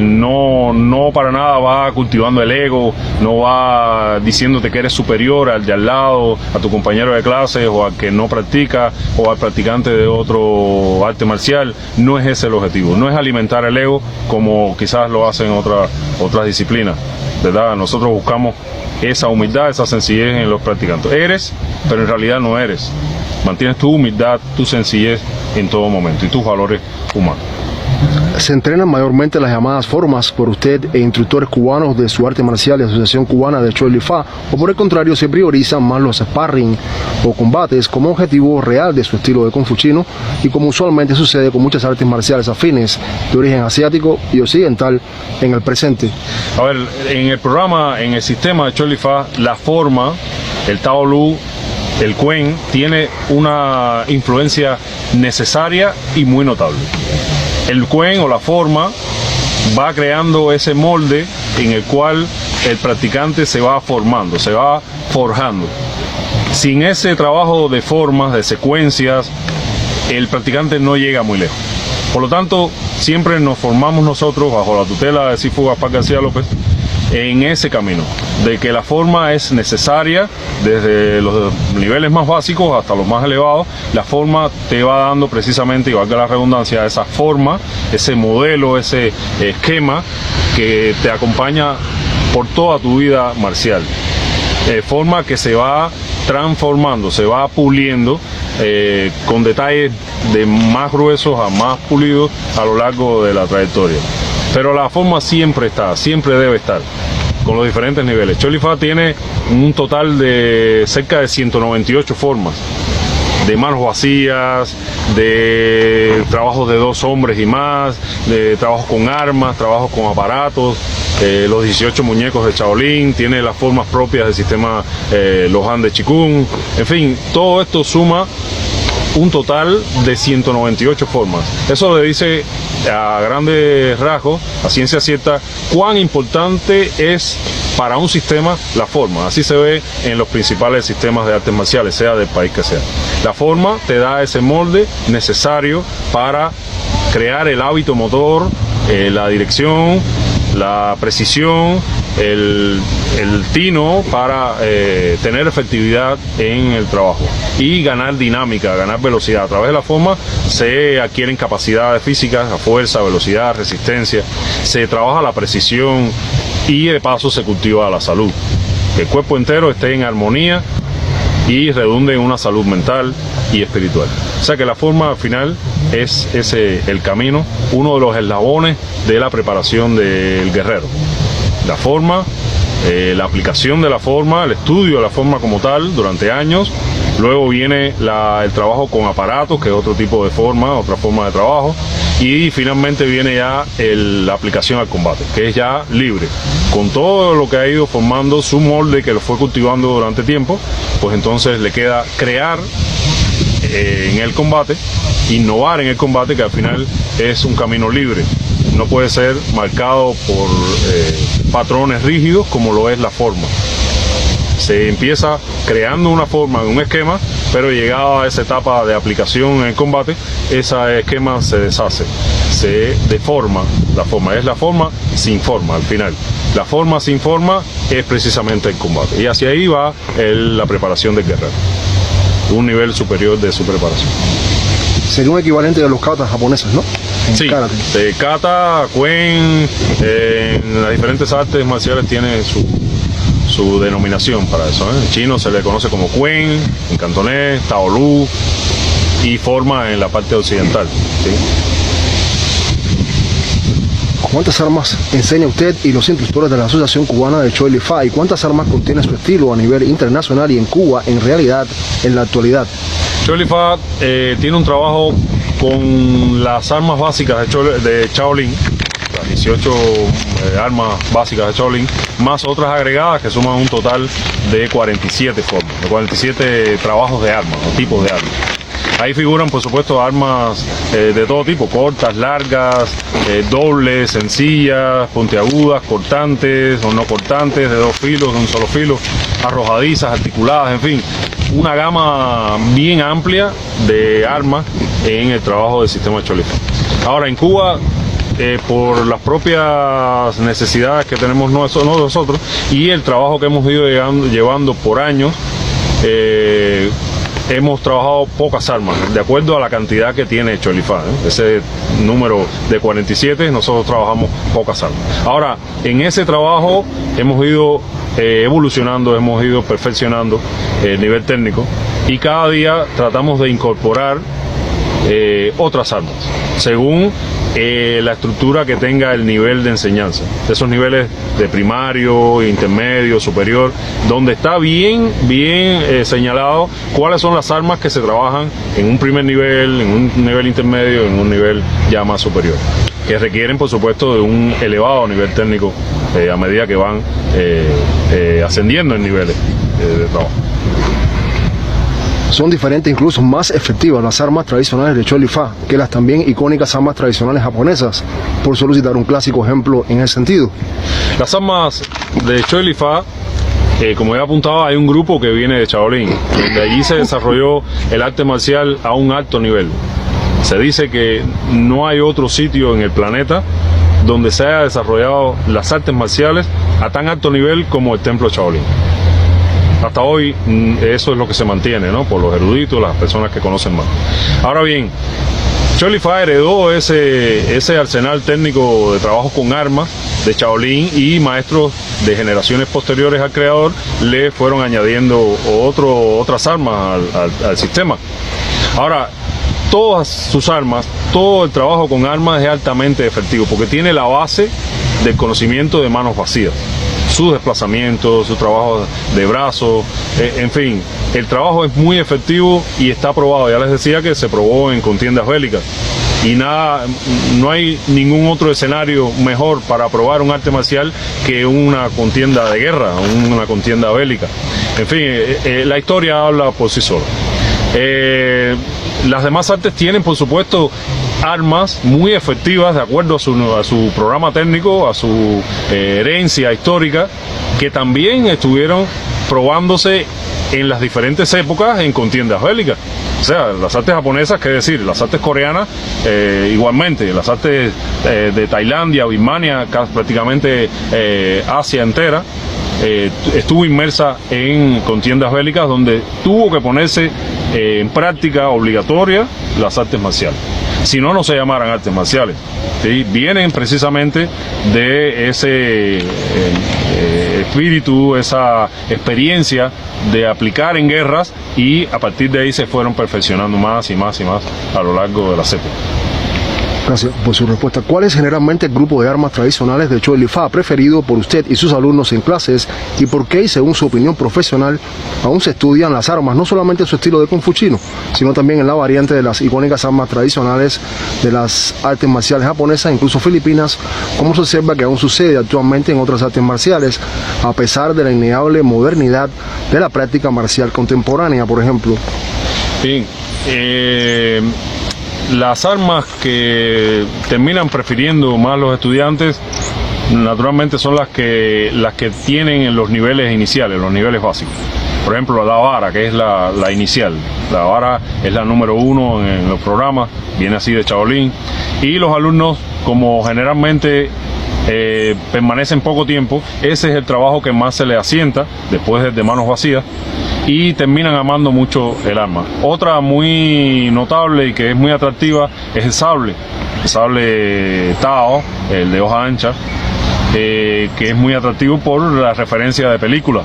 No para nada va cultivando el ego, no va diciéndote que eres superior al de al lado, a tu compañero de clase, o al que no practica, o al practicante de otro arte marcial. No es ese el objetivo, no es alimentar el ego como quizás lo hacen otras disciplinas, ¿verdad? Nosotros buscamos esa humildad, esa sencillez en los practicantes. Eres, pero en realidad no eres. Mantienes tu humildad, tu sencillez en todo momento, y tus valores humanos. Se entrenan mayormente las llamadas formas por usted e instructores cubanos de su arte marcial y Asociación Cubana de Choi Li Fa, o por el contrario se priorizan más los sparring o combates como objetivo real de su estilo de Kung Fu chino, y como usualmente sucede con muchas artes marciales afines de origen asiático y occidental en el presente? A ver, en el programa, en el sistema de Choi Li Fa, la forma, el Tao Lu, el Kuen, tiene una influencia necesaria y muy notable. El Kuen, o la forma, va creando ese molde en el cual el practicante se va formando, se va forjando. Sin ese trabajo de formas, de secuencias, el practicante no llega muy lejos. Por lo tanto, siempre nos formamos nosotros, bajo la tutela de Sifu Gaspar García López, en ese camino, de que la forma es necesaria desde los niveles más básicos hasta los más elevados. La forma te va dando precisamente, y valga la redundancia, esa forma, ese modelo, ese esquema que te acompaña por toda tu vida marcial. Forma que se va transformando, se va puliendo con detalles de más gruesos a más pulidos a lo largo de la trayectoria. Pero la forma siempre está, siempre debe estar, con los diferentes niveles. Choi Li Fa tiene un total de cerca de 198 formas, de manos vacías, de trabajos de 2 hombres y más, de trabajos con armas, trabajos con aparatos, los 18 muñecos de Shaolin, tiene las formas propias del sistema Lohan de Qigong. En fin, todo esto suma un total de 198 formas. Eso le dice a grandes rasgos, a ciencia cierta, cuán importante es para un sistema la forma. Así se ve en los principales sistemas de artes marciales, sea del país que sea. La forma te da ese molde necesario para crear el hábito motor, la dirección, la precisión, el tino para tener efectividad en el trabajo y ganar dinámica, ganar velocidad. A través de la forma se adquieren capacidades físicas, la fuerza, velocidad, resistencia, se trabaja la precisión y de paso se cultiva la salud. Que el cuerpo entero esté en armonía y redunde en una salud mental y espiritual. O sea que la forma al final es el camino, uno de los eslabones de la preparación del guerrero. La forma, la aplicación de la forma, el estudio de la forma como tal durante años. Luego viene el trabajo con aparatos, que es otro tipo de forma, otra forma de trabajo. Y finalmente viene ya la aplicación al combate, que es ya libre. Con todo lo que ha ido formando su molde, que lo fue cultivando durante tiempo, pues entonces le queda crear en el combate, innovar en el combate, que al final es un camino libre. No puede ser marcado por patrones rígidos como lo es la forma. Se empieza creando una forma, un esquema, pero llegada a esa etapa de aplicación en el combate, ese esquema se deshace, se deforma la forma. Es la forma sin forma al final. La forma sin forma es precisamente el combate. Y hacia ahí va la preparación del guerrero. Un nivel superior de su preparación. Sería un equivalente de los katas japoneses, ¿no? Sí, de kata, kuen, en las diferentes artes marciales tiene su denominación para eso, ¿eh? En chino se le conoce como kuen, en cantonés, taolu y forma en la parte occidental, ¿sí? ¿Cuántas armas enseña usted y los instructores de la Asociación Cubana de Choi Li Fa? ¿Y cuántas armas contiene su estilo a nivel internacional y en Cuba, en realidad, en la actualidad? Choi Li Fa tiene un trabajo con las armas básicas de Shaolin, las 18 armas básicas de Shaolin, más otras agregadas que suman un total de 47 formas, de 47 trabajos de armas o tipos de armas. Ahí figuran, por supuesto, armas de todo tipo, cortas, largas, dobles, sencillas, puntiagudas, cortantes o no cortantes, de dos filos, de un solo filo, arrojadizas, articuladas, en fin, una gama bien amplia de armas en el trabajo del sistema de Choi Li Fa. Ahora, en Cuba, por las propias necesidades que tenemos nosotros y el trabajo que hemos ido llevando por años, hemos trabajado pocas armas, de acuerdo a la cantidad que tiene Choi Li Fa, ¿eh? Ese número de 47, nosotros trabajamos pocas armas. Ahora, en ese trabajo hemos ido evolucionando, hemos ido perfeccionando el nivel técnico y cada día tratamos de incorporar otras armas, según la estructura que tenga el nivel de enseñanza, esos niveles de primario, intermedio, superior, donde está bien señalado cuáles son las armas que se trabajan en un primer nivel, en un nivel intermedio, en un nivel ya más superior, que requieren por supuesto de un elevado nivel técnico a medida que van ascendiendo en niveles de trabajo. Son diferentes, incluso más efectivas las armas tradicionales de Choi Li Fa que las también icónicas armas tradicionales japonesas, por solo citar un clásico ejemplo en ese sentido. Las armas de Choi Li Fa, como ya apuntaba, hay un grupo que viene de Shaolin, donde allí se desarrolló el arte marcial a un alto nivel. Se dice que no hay otro sitio en el planeta donde se haya desarrollado las artes marciales a tan alto nivel como el templo Shaolin. Hasta hoy eso es lo que se mantiene, ¿no? Por los eruditos, las personas que conocen más. Ahora bien, Choi Li Fa heredó ese arsenal técnico de trabajo con armas de Shaolin y maestros de generaciones posteriores al creador le fueron añadiendo otras armas al sistema. Ahora, todas sus armas, todo el trabajo con armas es altamente efectivo porque tiene la base del conocimiento de manos vacías. Sus desplazamientos, su trabajo de brazos, en fin, el trabajo es muy efectivo y está probado. Ya les decía que se probó en contiendas bélicas y no hay ningún otro escenario mejor para probar un arte marcial que una contienda de guerra, una contienda bélica. En fin, la historia habla por sí sola. Las demás artes tienen, por supuesto, armas muy efectivas de acuerdo a su programa técnico, a su herencia histórica, que también estuvieron probándose en las diferentes épocas en contiendas bélicas. O sea, las artes japonesas, qué decir, las artes coreanas igualmente, las artes de Tailandia, Birmania, prácticamente Asia entera, estuvo inmersa en contiendas bélicas donde tuvo que ponerse en práctica obligatoria las artes marciales. Si no, no se llamaran artes marciales. ¿Sí? Vienen precisamente de ese espíritu, esa experiencia de aplicar en guerras, y a partir de ahí se fueron perfeccionando más y más y más a lo largo de las épocas. Gracias por su respuesta. ¿Cuál es generalmente el grupo de armas tradicionales de Choi Li Fa preferido por usted y sus alumnos en clases, y por qué, según su opinión profesional, aún se estudian las armas, no solamente en su estilo de Kung Fu chino, sino también en la variante de las icónicas armas tradicionales de las artes marciales japonesas, incluso filipinas, como se observa que aún sucede actualmente en otras artes marciales, a pesar de la innegable modernidad de la práctica marcial contemporánea, por ejemplo? Bien, las armas que terminan prefiriendo más los estudiantes, naturalmente, son las que tienen en los niveles iniciales, los niveles básicos. Por ejemplo, la vara, que es la inicial. La vara es la número 1 en los programas, viene así de Shaolin. Y los alumnos, como generalmente permanecen poco tiempo, ese es el trabajo que más se les asienta después de manos vacías, y terminan amando mucho el arma. Otra muy notable y que es muy atractiva es el sable Tao, el de hoja ancha, que es muy atractivo por la referencia de películas.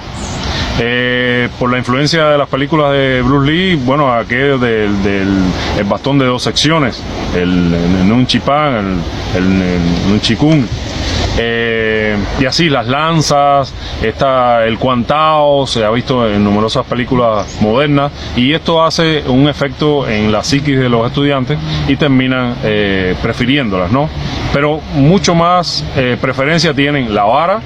Por la influencia de las películas de Bruce Lee, bueno, aquello del bastón de 2 secciones, el Nunchi Pan, el Nunchi Kun. Y así las lanzas, el Quantao, se ha visto en numerosas películas modernas, y esto hace un efecto en la psiquis de los estudiantes y terminan prefiriéndolas, ¿no? Pero mucho más preferencia tienen la vara,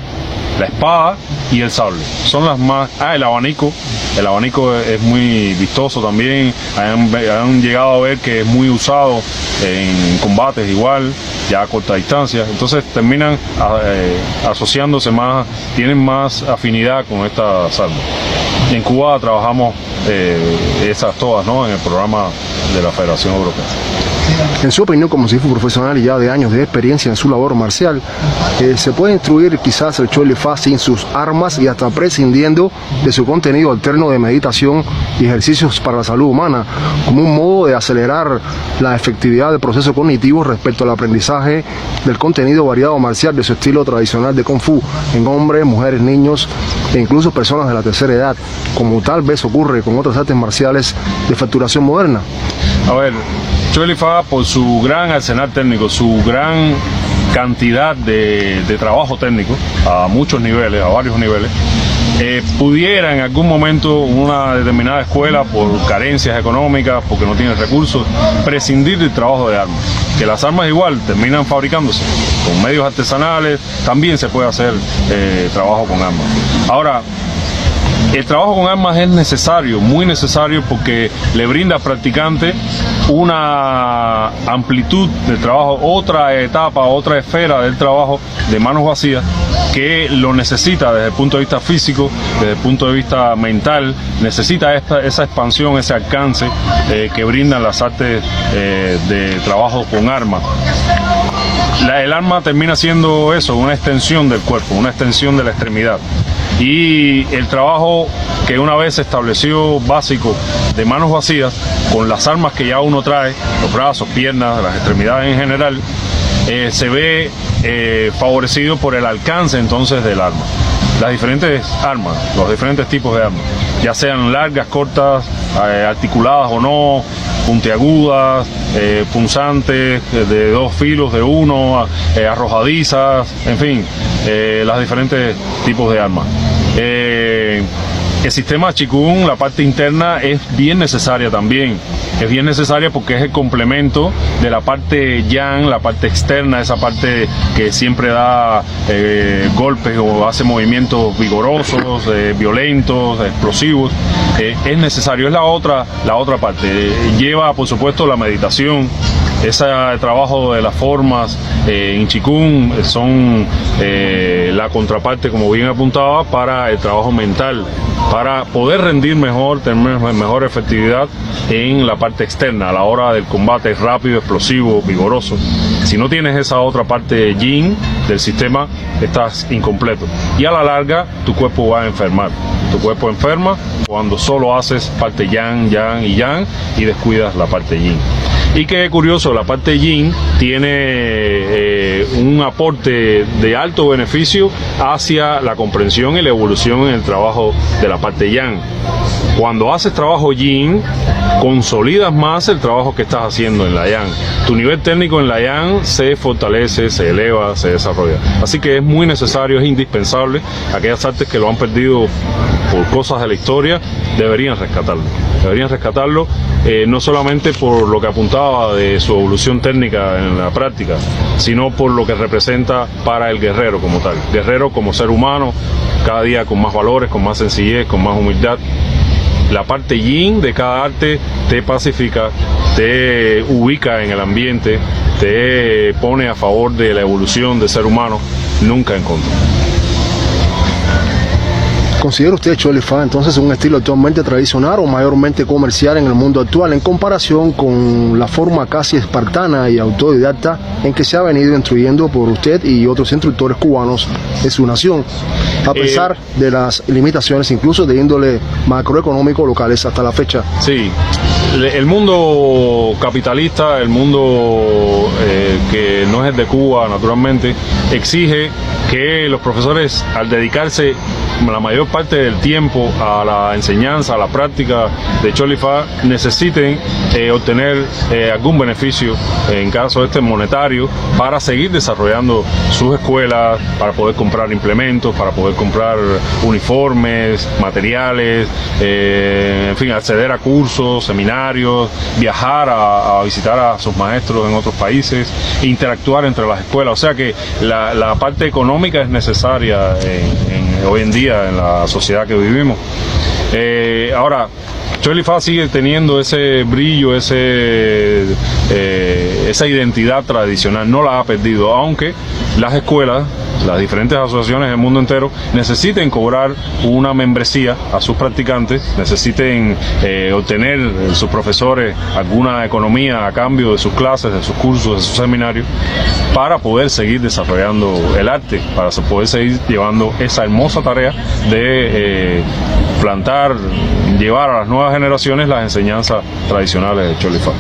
la espada y el sable. Son las más... el abanico. El abanico es muy vistoso también. Han llegado a ver que es muy usado en combates igual, ya a corta distancia. Entonces terminan asociándose más, tienen más afinidad con estas armas. En Cuba trabajamos esas todas, ¿no?, en el programa de la Federación Europea. En su opinión, como Sifu profesional y ya de años de experiencia en su labor marcial, ¿se puede instruir quizás el Choi Li Fa sin sus armas y hasta prescindiendo de su contenido alterno de meditación y ejercicios para la salud humana, como un modo de acelerar la efectividad del proceso cognitivo respecto al aprendizaje del contenido variado marcial de su estilo tradicional de Kung Fu en hombres, mujeres, niños e incluso personas de la tercera edad, como tal vez ocurre con otras artes marciales de facturación moderna? A ver, Choi Li Fa, por su gran arsenal técnico, su gran cantidad de trabajo técnico a muchos niveles, a varios niveles, pudiera en algún momento una determinada escuela, por carencias económicas, porque no tiene recursos, prescindir del trabajo de armas. Que las armas igual terminan fabricándose con medios artesanales, también se puede hacer trabajo con armas. Ahora, el trabajo con armas es necesario, muy necesario, porque le brinda al practicante una amplitud de trabajo, otra etapa, otra esfera del trabajo de manos vacías, que lo necesita desde el punto de vista físico, desde el punto de vista mental, necesita esa expansión, ese alcance que brindan las artes de trabajo con armas. El arma termina siendo eso, una extensión del cuerpo, una extensión de la extremidad. Y el trabajo que una vez se estableció básico de manos vacías, con las armas que ya uno trae, los brazos, piernas, las extremidades en general, se ve favorecido por el alcance entonces del arma. Las diferentes armas, los diferentes tipos de armas, ya sean largas, cortas, articuladas o no, puntiagudas, punzantes, de 2 filos, de 1, arrojadizas, en fin, los diferentes tipos de armas. El sistema Qigong, la parte interna, es bien necesaria también. Es bien necesaria porque es el complemento de la parte yang, la parte externa, esa parte que siempre da golpes o hace movimientos vigorosos, violentos, explosivos. Es necesario, es la otra parte. Lleva, por supuesto, la meditación, Ese trabajo de las formas en Qigong son la contraparte, como bien apuntaba, para el trabajo mental, para poder rendir mejor, tener mejor efectividad en la parte externa, a la hora del combate rápido, explosivo, vigoroso. Si no tienes esa otra parte yin del sistema, estás incompleto. Y a la larga, tu cuerpo va a enfermar. Tu cuerpo enferma cuando solo haces parte yang, yang y yang y descuidas la parte yin. Y qué curioso, la parte yin tiene un aporte de alto beneficio hacia la comprensión y la evolución en el trabajo de la parte yang. Cuando haces trabajo yin, consolidas más el trabajo que estás haciendo en la yang. Tu nivel técnico en la yang se fortalece, se eleva, se desarrolla. Así que es muy necesario, es indispensable. Aquellas artes que lo han perdido por cosas de la historia, deberían rescatarlo. Deberían rescatarlo no solamente por lo que apuntaba de su evolución técnica en la práctica, sino por lo que representa para el guerrero como tal. Guerrero como ser humano, cada día con más valores, con más sencillez, con más humildad. La parte yin de cada arte te pacifica, te ubica en el ambiente, te pone a favor de la evolución del ser humano, nunca en contra. ¿Considera usted Cho Li Fa entonces un estilo actualmente tradicional o mayormente comercial en el mundo actual en comparación con la forma casi espartana y autodidacta en que se ha venido instruyendo por usted y otros instructores cubanos de su nación, a pesar de las limitaciones incluso de índole macroeconómico locales hasta la fecha? Sí, el mundo capitalista, el mundo que no es el de Cuba naturalmente, exige que los profesores, al dedicarse la mayor parte del tiempo a la enseñanza, a la práctica de Cho Li Fa, necesiten obtener algún beneficio, en caso monetario, para seguir desarrollando sus escuelas, para poder comprar implementos, para poder comprar uniformes, materiales, en fin, acceder a cursos, seminarios, viajar a visitar a sus maestros en otros países, interactuar entre las escuelas. O sea que la parte económica es necesaria hoy en día en la sociedad que vivimos. Ahora, Cho Li Fa sigue teniendo ese brillo, esa identidad tradicional, no la ha perdido, aunque las escuelas, las diferentes asociaciones del mundo entero necesiten cobrar una membresía a sus practicantes, necesiten obtener de sus profesores alguna economía a cambio de sus clases, de sus cursos, de sus seminarios, para poder seguir desarrollando el arte, para poder seguir llevando esa hermosa tarea de plantar, llevar a las nuevas generaciones las enseñanzas tradicionales de Cho Li Fa.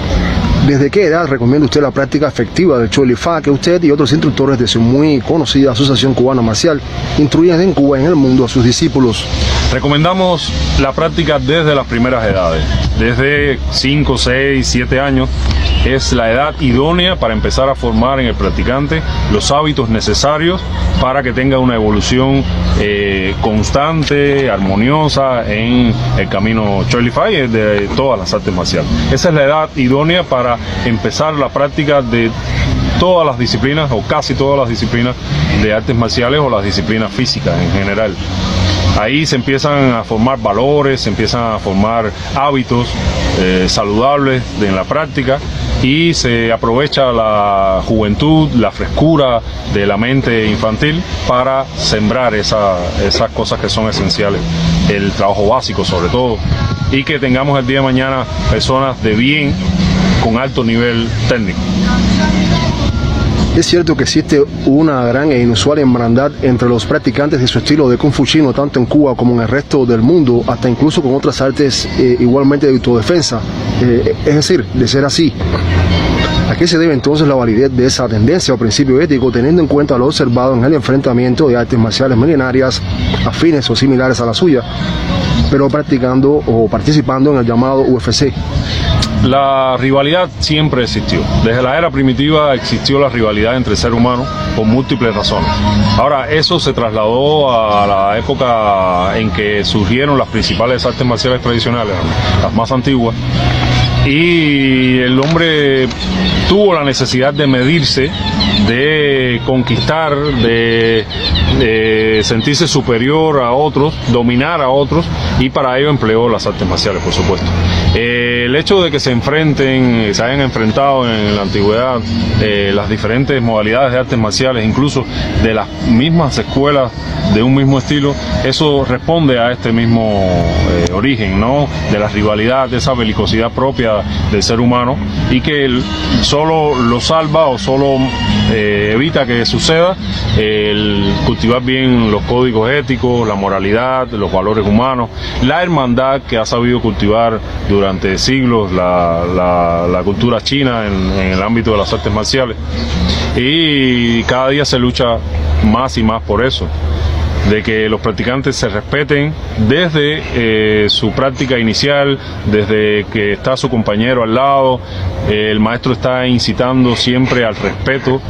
¿Desde qué edad recomienda usted la práctica efectiva del Cho Li Fa que usted y otros instructores de su muy conocida Asociación Cubana Marcial instruyen en Cuba y en el mundo a sus discípulos? Recomendamos la práctica desde las primeras edades, desde 5, 6, 7 años. Es la edad idónea para empezar a formar en el practicante los hábitos necesarios para que tenga una evolución constante, armoniosa en el camino Cho Li Fa y de todas las artes marciales. Esa es la edad idónea para empezar la práctica de todas las disciplinas o casi todas las disciplinas de artes marciales o las disciplinas físicas en general. Ahí se empiezan a formar valores, se empiezan a formar hábitos saludables en la práctica y se aprovecha la juventud, la frescura de la mente infantil para sembrar esas cosas que son esenciales, el trabajo básico sobre todo, y que tengamos el día de mañana personas de bien con alto nivel técnico. Es cierto que existe una gran e inusual hermandad entre los practicantes de su estilo de Kung Fu chino, tanto en Cuba como en el resto del mundo, hasta incluso con otras artes igualmente de autodefensa. Es decir, de ser así, ¿a qué se debe entonces la validez de esa tendencia o principio ético, teniendo en cuenta lo observado en el enfrentamiento de artes marciales milenarias afines o similares a la suya, pero practicando o participando en el llamado UFC? La rivalidad siempre existió. Desde la era primitiva existió la rivalidad entre el ser humano por múltiples razones. Ahora, eso se trasladó a la época en que surgieron las principales artes marciales tradicionales, las más antiguas, y el hombre tuvo la necesidad de medirse, de conquistar, de sentirse superior a otros, dominar a otros, y para ello empleó las artes marciales, por supuesto. El hecho de que se hayan enfrentado en la antigüedad las diferentes modalidades de artes marciales, incluso de las mismas escuelas de un mismo estilo, eso responde a este mismo origen, ¿no? De la rivalidad, de esa belicosidad propia del ser humano, y que solo lo salva o solo evita que suceda el cultivar bien los códigos éticos, la moralidad, los valores humanos, la hermandad que ha sabido cultivar durante siglos la cultura china en el ámbito de las artes marciales, y cada día se lucha más y más por eso, de que los practicantes se respeten desde su práctica inicial, desde que está su compañero al lado. El maestro está incitando siempre al respeto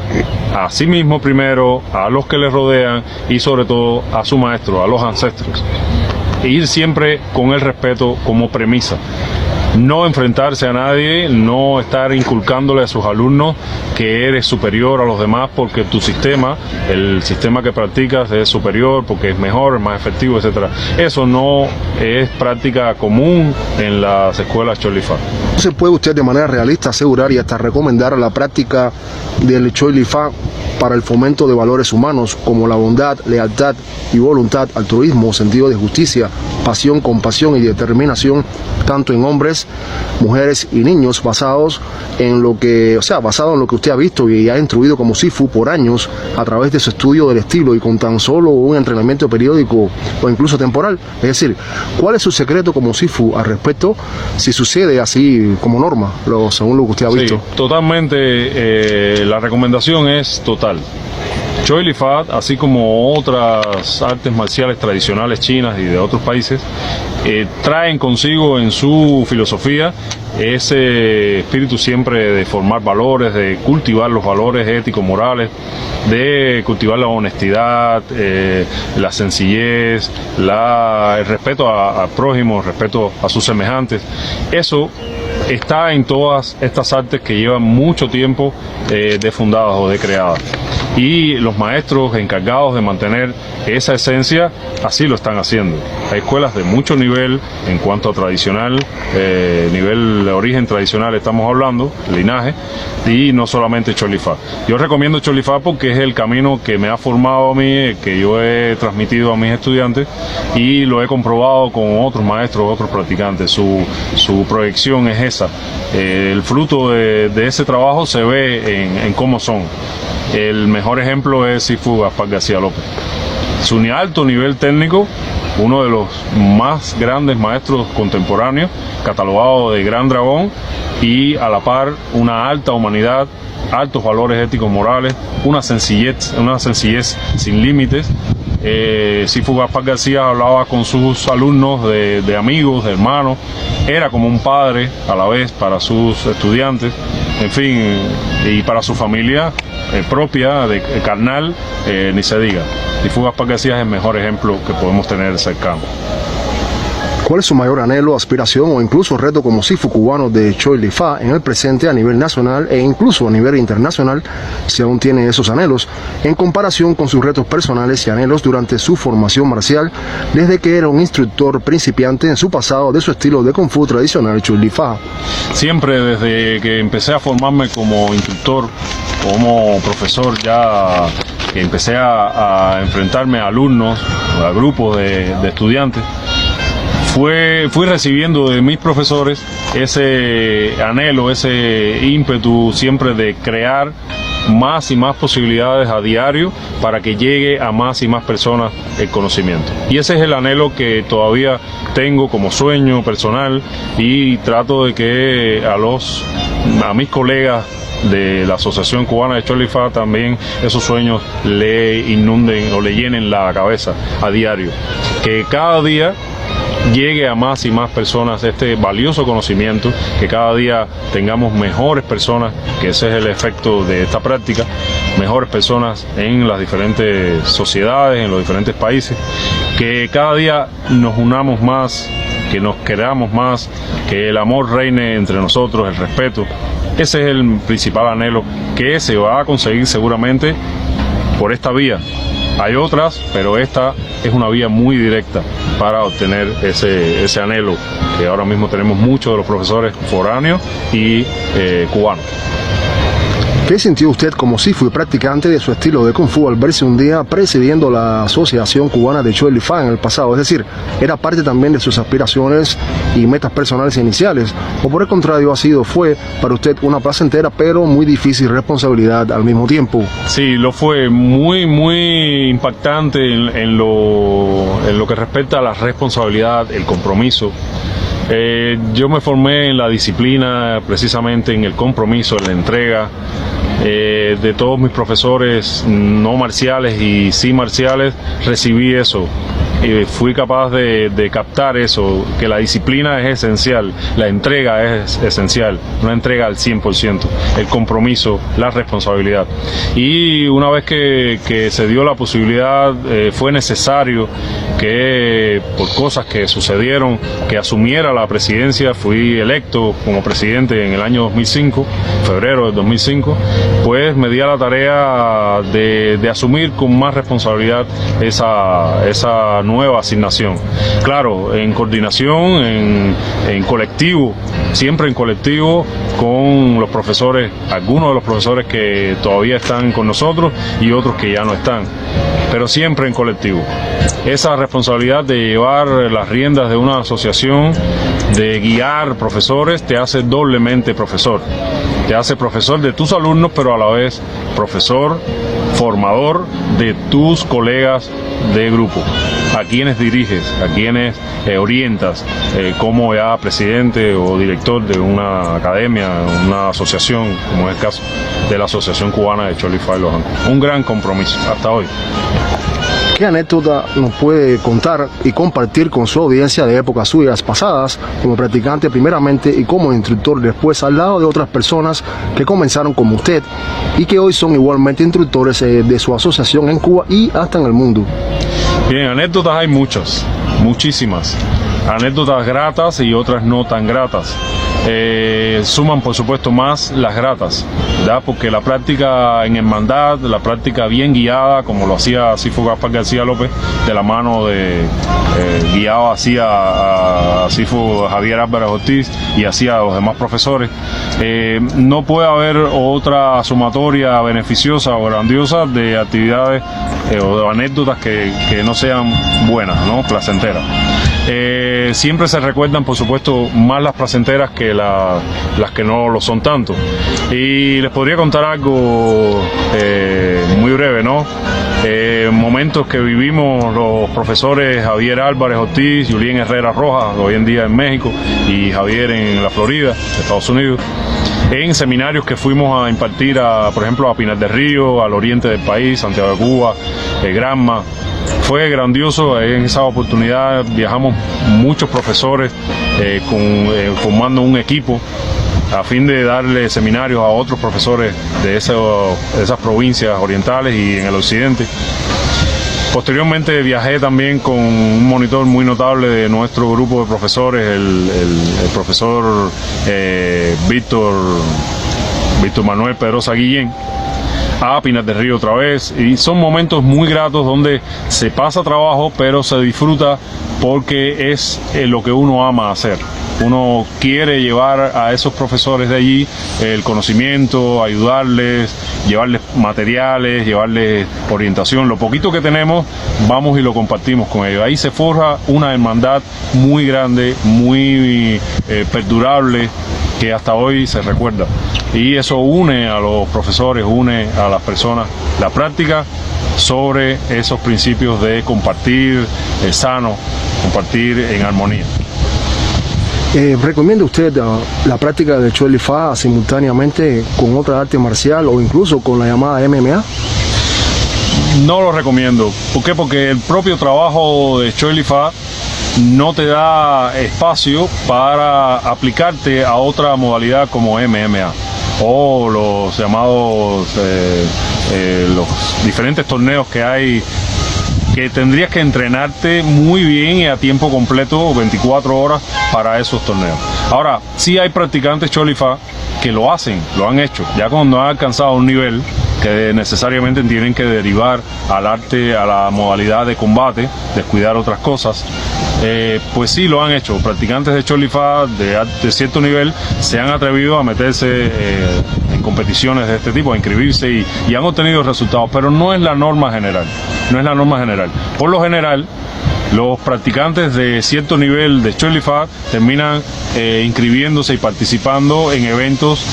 a sí mismo primero, a los que le rodean y sobre todo a su maestro, a los ancestros. E ir siempre con el respeto como premisa. No enfrentarse a nadie, no estar inculcándole a sus alumnos que eres superior a los demás porque tu sistema, el sistema que practicas es superior, porque es mejor, es más efectivo, etc. Eso no es práctica común en las escuelas Choi Li Fa. ¿Se puede usted de manera realista asegurar y hasta recomendar la práctica del Choi Li Fa para el fomento de valores humanos como la bondad, lealtad y voluntad, altruismo, sentido de justicia, pasión, compasión y determinación, tanto en hombres, mujeres y niños, basado en lo que usted ha visto y ha instruido como Sifu por años a través de su estudio del estilo y con tan solo un entrenamiento periódico o incluso temporal? Es decir, ¿cuál es su secreto como Sifu al respecto si sucede así como norma, según lo que usted ha visto? Sí, totalmente, la recomendación es total. Choi Li Fa, así como otras artes marciales tradicionales chinas y de otros países, traen consigo en su filosofía ese espíritu siempre de formar valores, de cultivar los valores éticos, morales, de cultivar la honestidad, la sencillez, el respeto al prójimo, el respeto a sus semejantes. Eso está en todas estas artes que llevan mucho tiempo de fundadas o de creadas. Y los maestros encargados de mantener esa esencia así lo están haciendo. Hay escuelas de mucho nivel en cuanto a tradicional, nivel de origen tradicional estamos hablando, linaje, y no solamente Choi Li Fa. Yo recomiendo Choi Li Fa porque es el camino que me ha formado a mí, que yo he transmitido a mis estudiantes y lo he comprobado con otros maestros, otros practicantes. Su proyección es esa. El fruto de ese trabajo se ve en cómo son. El mejor ejemplo es Sifu Gaspar García López. Su alto nivel técnico, uno de los más grandes maestros contemporáneos, catalogado de gran dragón, y a la par una alta humanidad, altos valores éticos morales, una sencillez sin límites. Sifu Gaspar García hablaba con sus alumnos de amigos, de hermanos, era como un padre a la vez para sus estudiantes, en fin, y para su familia propia, de carnal, ni se diga. Sifu Gaspar García es el mejor ejemplo que podemos tener cercano. ¿Cuál es su mayor anhelo, aspiración o incluso reto como Sifu cubano de Choi Li Fa en el presente a nivel nacional e incluso a nivel internacional, si aún tiene esos anhelos, en comparación con sus retos personales y anhelos durante su formación marcial desde que era un instructor principiante en su pasado de su estilo de Kung Fu tradicional Choi Li Fa? Siempre desde que empecé a formarme como instructor, como profesor, ya que empecé a enfrentarme a alumnos, a grupos de estudiantes, fui recibiendo de mis profesores ese anhelo, ese ímpetu siempre de crear más y más posibilidades a diario para que llegue a más y más personas el conocimiento. Y ese es el anhelo que todavía tengo como sueño personal, y trato de que a mis colegas de la Asociación Cubana de Choi Li Fa también esos sueños le inunden o le llenen la cabeza a diario. Que cada día llegue a más y más personas este valioso conocimiento, que cada día tengamos mejores personas, que ese es el efecto de esta práctica, mejores personas en las diferentes sociedades, en los diferentes países, que cada día nos unamos más que nos queramos más, que el amor reine entre nosotros, el respeto. Ese es el principal anhelo que se va a conseguir seguramente por esta vía. Hay otras, pero esta es una vía muy directa para obtener ese anhelo que ahora mismo tenemos muchos de los profesores foráneos y cubanos. ¿Qué sintió usted como si fue practicante de su estilo de Kung Fu al verse un día presidiendo la Asociación Cubana de Choi Li Fa en el pasado? Es decir, ¿era parte también de sus aspiraciones y metas personales iniciales? ¿O por el contrario fue para usted una placentera pero muy difícil responsabilidad al mismo tiempo? Sí, lo fue muy impactante en lo que respecta a la responsabilidad, el compromiso. Yo me formé en la disciplina, precisamente en el compromiso, en la entrega. De todos mis profesores no marciales y sí marciales, recibí eso. Fui capaz de captar eso, que la disciplina es esencial, la entrega es esencial, una entrega al 100%, el compromiso, la responsabilidad. Y una vez que se dio la posibilidad, fue necesario que, por cosas que sucedieron, que asumiera la presidencia. Fui electo como presidente en el año 2005, febrero del 2005, pues me di a la tarea de asumir con más responsabilidad esa nueva asignación. Claro, en coordinación, en colectivo, siempre en colectivo con los profesores, algunos de los profesores que todavía están con nosotros y otros que ya no están, pero siempre en colectivo. Esa responsabilidad de llevar las riendas de una asociación, de guiar profesores, te hace doblemente profesor. Te hace profesor de tus alumnos, pero a la vez profesor, formador de tus colegas de grupo, a quienes diriges, a quienes orientas como ya presidente o director de una academia, una asociación, como es el caso de la Asociación Cubana de Choi Li Fa y Los Ancos. Un gran compromiso hasta hoy. ¿Qué anécdota nos puede contar y compartir con su audiencia de épocas suyas pasadas como practicante primeramente y como instructor después, al lado de otras personas que comenzaron como usted y que hoy son igualmente instructores de su asociación en Cuba y hasta en el mundo? Bien, anécdotas hay muchas, muchísimas. Anécdotas gratas y otras no tan gratas. Suman por supuesto más las gratas, ¿verdad? Porque la práctica en hermandad, la práctica bien guiada, como lo hacía Sifo Gaspar García López, de la mano de guiaba así a Sifo Javier Álvarez Ortiz y así a los demás profesores, no puede haber otra sumatoria beneficiosa o grandiosa de actividades o de anécdotas que no sean buenas, ¿no? Placenteras. Siempre se recuerdan, por supuesto, más las placenteras que las que no lo son tanto. Y les podría contar algo muy breve, ¿no? Momentos que vivimos los profesores Javier Álvarez Ortiz, Julián Herrera Rojas, hoy en día en México, y Javier en la Florida, Estados Unidos, en seminarios que fuimos a impartir, por ejemplo, a Pinar del Río, al oriente del país, Santiago de Cuba, Granma. Fue grandioso. En esa oportunidad viajamos muchos profesores formando un equipo a fin de darle seminarios a otros profesores de esas provincias orientales y en el occidente. Posteriormente viajé también con un monitor muy notable de nuestro grupo de profesores, el profesor Víctor Manuel Pedrosa Guillén, a Pinar del Río otra vez, y son momentos muy gratos donde se pasa trabajo pero se disfruta porque es lo que uno ama hacer. Uno quiere llevar a esos profesores de allí el conocimiento, ayudarles, llevarles materiales, llevarles orientación. Lo poquito que tenemos, vamos y lo compartimos con ellos. Ahí se forja una hermandad muy grande, muy perdurable, que hasta hoy se recuerda. Y eso une a los profesores, une a las personas. La práctica sobre esos principios de compartir sano, compartir en armonía. ¿Recomienda usted la práctica de Choi Li Fa simultáneamente con otra arte marcial o incluso con la llamada MMA? No lo recomiendo. ¿Por qué? Porque el propio trabajo de Choi Li Fa no te da espacio para aplicarte a otra modalidad como MMA o los llamados los diferentes torneos que hay que tendrías que entrenarte muy bien y a tiempo completo, 24 horas, para esos torneos. Ahora, sí hay practicantes Cholifá que lo hacen, lo han hecho, ya cuando han alcanzado un nivel que necesariamente tienen que derivar al arte, a la modalidad de combate, descuidar otras cosas, pues sí lo han hecho. Practicantes de Cholifá de cierto nivel se han atrevido a meterse en competiciones de este tipo, a inscribirse y han obtenido resultados, pero no es la norma general, no es la norma general. Por lo general, los practicantes de cierto nivel de Cholifá terminan inscribiéndose y participando en eventos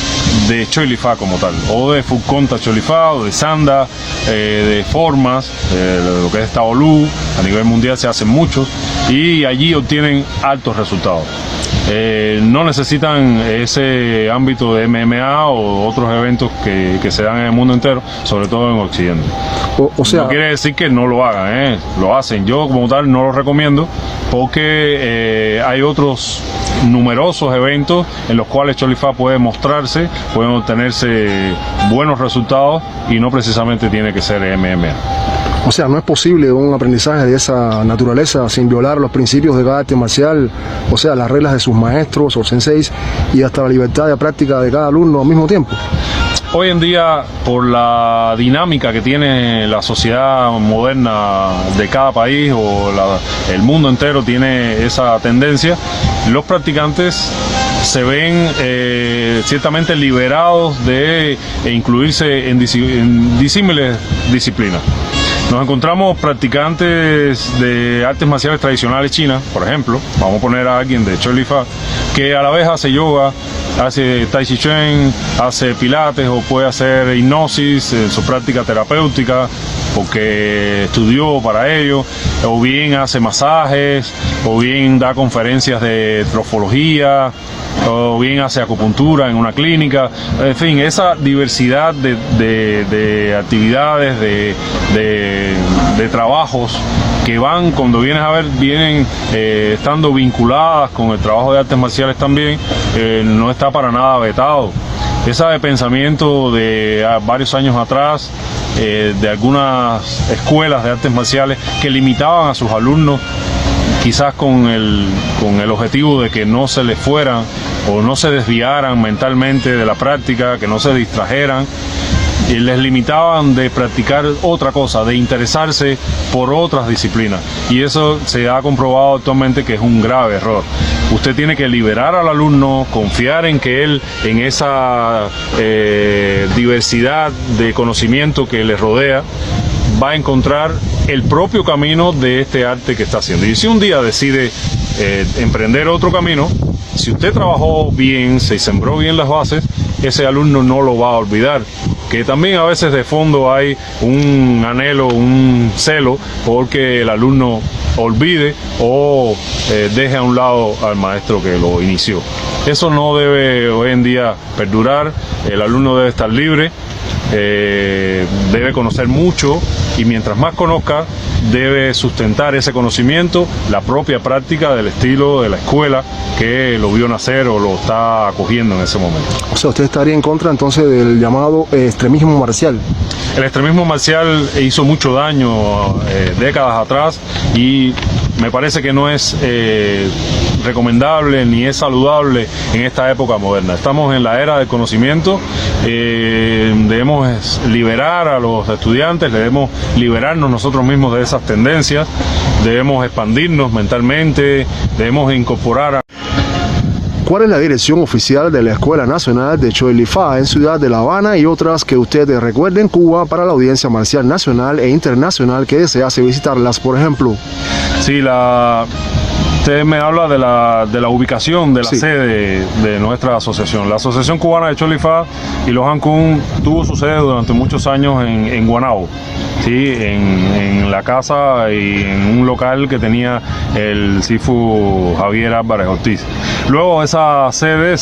de Cholifá como tal, o de Full Contact Cholifá, o de Sanda, de formas, de lo que es Taolú. A nivel mundial se hacen muchos y allí obtienen altos resultados. No necesitan ese ámbito de MMA o otros eventos que se dan en el mundo entero, sobre todo en Occidente. O sea, no quiere decir que no lo hagan, lo hacen. Yo como tal no lo recomiendo porque hay otros numerosos eventos en los cuales Cholifá puede mostrarse, pueden obtenerse buenos resultados y no precisamente tiene que ser MMA. O sea, no es posible un aprendizaje de esa naturaleza sin violar los principios de cada arte marcial, o sea, las reglas de sus maestros o senseis y hasta la libertad de práctica de cada alumno al mismo tiempo. Hoy en día, por la dinámica que tiene la sociedad moderna de cada país o el mundo entero tiene esa tendencia, los practicantes se ven ciertamente liberados de incluirse en disímiles disciplinas. Nos encontramos practicantes de artes marciales tradicionales chinas, por ejemplo, vamos a poner a alguien de Cholifá, que a la vez hace yoga, hace tai chi chuan, hace pilates o puede hacer hipnosis en su práctica terapéutica porque estudió para ello, o bien hace masajes, o bien da conferencias de trofología, o bien hace acupuntura en una clínica. En fin, esa diversidad de actividades, de trabajos que van, cuando vienes a ver, vienen estando vinculadas con el trabajo de artes marciales también, no está para nada vetado. Esa de pensamiento de varios años atrás, de algunas escuelas de artes marciales que limitaban a sus alumnos, quizás con el objetivo de que no se les fueran o no se desviaran mentalmente de la práctica, que no se distrajeran, y les limitaban de practicar otra cosa, de interesarse por otras disciplinas. Y eso se ha comprobado actualmente que es un grave error. Usted tiene que liberar al alumno, confiar en que él, en esa diversidad de conocimiento que le rodea, va a encontrar el propio camino de este arte que está haciendo. Y si un día decide emprender otro camino, si usted trabajó bien, se sembró bien las bases, ese alumno no lo va a olvidar. Que también a veces de fondo hay un anhelo, un celo, porque el alumno olvide o deje a un lado al maestro que lo inició. Eso no debe hoy en día perdurar. El alumno debe estar libre, debe conocer mucho, y mientras más conozca, debe sustentar ese conocimiento, la propia práctica del estilo de la escuela que lo vio nacer o lo está acogiendo en ese momento. O sea, ¿usted estaría en contra entonces del llamado extremismo marcial? El extremismo marcial hizo mucho daño décadas atrás y me parece que no es recomendable ni es saludable en esta época moderna. Estamos en la era del conocimiento, debemos liberar a los estudiantes, debemos liberarnos nosotros mismos de esas tendencias, debemos expandirnos mentalmente, debemos incorporar a... ¿Cuál es la dirección oficial de la Escuela Nacional de Cholifá en Ciudad de La Habana y otras que ustedes recuerden en Cuba para la audiencia marcial nacional e internacional que desease visitarlas, por ejemplo? Sí, usted me habla de la ubicación de la sede de nuestra asociación. La Asociación Cubana de Cholifá y los Hankun tuvo su sede durante muchos años en Guanabo, ¿sí? En la casa y en un local que tenía el Sifu Javier Álvarez Ortiz. Luego esa sede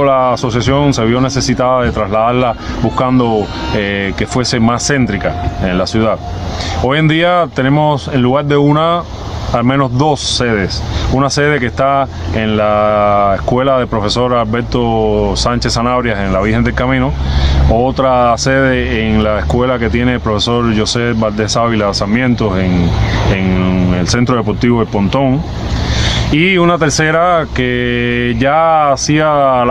la asociación se vio necesitada de trasladarla buscando que fuese más céntrica en la ciudad. Hoy en día tenemos, en lugar de una, al menos 2 sedes. Una sede que está en la escuela del profesor Alberto Sánchez Sanabrias en la Virgen del Camino, otra sede en la escuela que tiene el profesor José Valdés Ávila Sarmiento en el Centro Deportivo del Pontón, y una tercera que ya hacía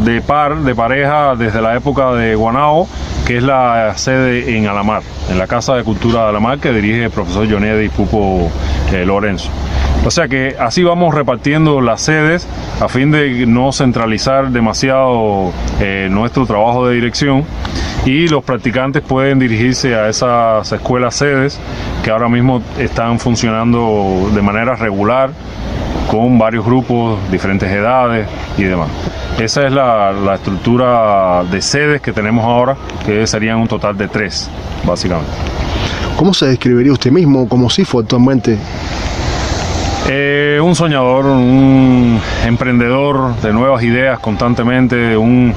de pareja desde la época de Guanao, que es la sede en Alamar, en la Casa de Cultura de Alamar, que dirige el profesor Johnny Pupo Lorenzo. O sea que así vamos repartiendo las sedes a fin de no centralizar demasiado nuestro trabajo de dirección, y los practicantes pueden dirigirse a esas escuelas sedes que ahora mismo están funcionando de manera regular con varios grupos, diferentes edades y demás. Esa es la estructura de sedes que tenemos ahora, que serían un total de 3, básicamente. ¿Cómo se describiría usted mismo como SIFO actualmente? Un soñador, un emprendedor de nuevas ideas constantemente, un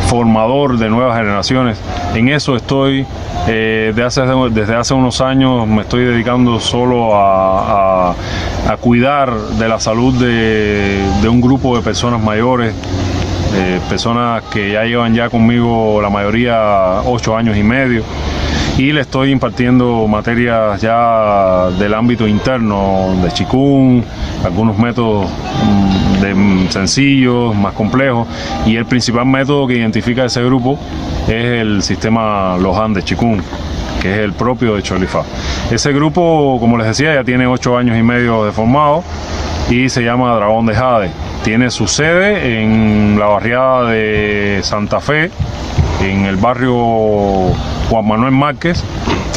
formador de nuevas generaciones. En eso estoy, desde hace unos años me estoy dedicando solo a cuidar de la salud de un grupo de personas mayores, personas que ya llevan ya conmigo la mayoría 8 años y medio. Y le estoy impartiendo materias ya del ámbito interno, de Qigong, algunos métodos sencillos, más complejos, y el principal método que identifica ese grupo es el sistema Lohan de Qigong, que es el propio de Chol-I-Fa. Ese grupo, como les decía, ya tiene 8 años y medio de formado y se llama Dragón de Jade. Tiene su sede en la barriada de Santa Fe, en el barrio Juan Manuel Márquez.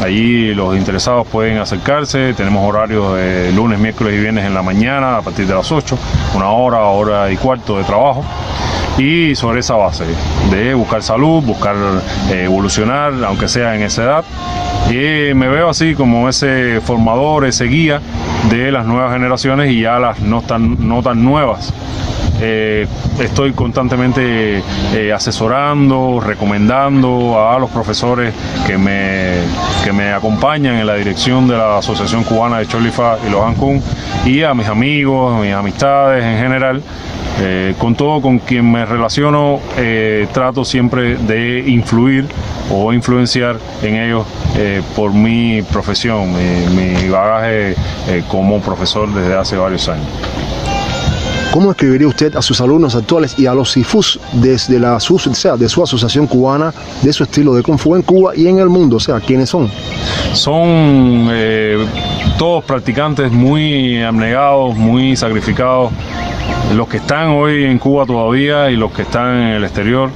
Allí los interesados pueden acercarse. Tenemos horarios de lunes, miércoles y viernes en la mañana a partir de las 8, una hora y cuarto de trabajo. Y sobre esa base de buscar salud, buscar evolucionar, aunque sea en esa edad. Y me veo así como ese formador, ese guía de las nuevas generaciones y ya las no tan nuevas. Estoy constantemente asesorando, recomendando a los profesores que me acompañan en la dirección de la Asociación Cubana de Chol-I-Fa y Lohan Kung, y a mis amigos, mis amistades en general. Con todo con quien me relaciono, trato siempre de influir o influenciar en ellos por mi profesión, mi bagaje como profesor desde hace varios años. ¿Cómo escribiría usted a sus alumnos actuales y a los SIFUs de su asociación cubana, de su estilo de Kung Fu en Cuba y en el mundo? O sea, ¿quiénes son? Son todos practicantes muy abnegados, muy sacrificados, los que están hoy en Cuba todavía y los que están en el exterior.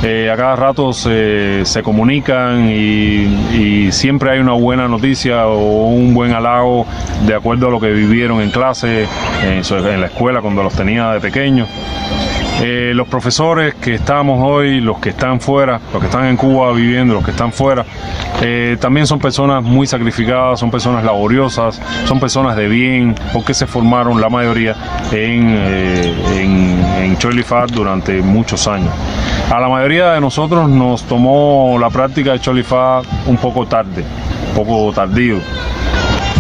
A cada rato se comunican y siempre hay una buena noticia o un buen halago de acuerdo a lo que vivieron en clase, en la escuela cuando los tenía de pequeños. Los profesores que estamos hoy, los que están fuera, los que están en Cuba viviendo, los que están fuera, también son personas muy sacrificadas, son personas laboriosas, son personas de bien, porque se formaron la mayoría en Chol-I-Fa durante muchos años. A la mayoría de nosotros nos tomó la práctica de Chol-I-Fa un poco tarde, un poco tardío.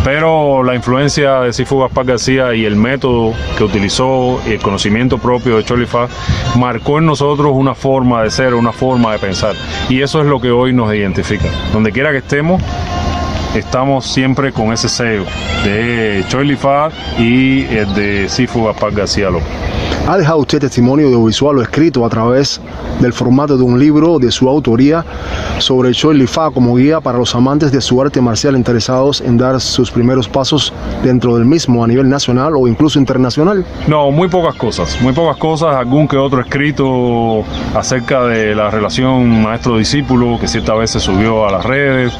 Pero la influencia de Sifu Gaspar García y el método que utilizó, el conocimiento propio de Chol-I-Fa, marcó en nosotros una forma de ser, una forma de pensar. Y eso es lo que hoy nos identifica. Donde quiera que estemos siempre con ese sello de Chol-I-Fa y el de Sifu Gaspar García López. ¿Ha dejado usted testimonio audiovisual o escrito a través del formato de un libro de su autoría sobre Chol-I-Fa como guía para los amantes de su arte marcial interesados en dar sus primeros pasos dentro del mismo a nivel nacional o incluso internacional? No, muy pocas cosas, algún que otro escrito acerca de la relación maestro-discípulo que ciertas veces subió a las redes,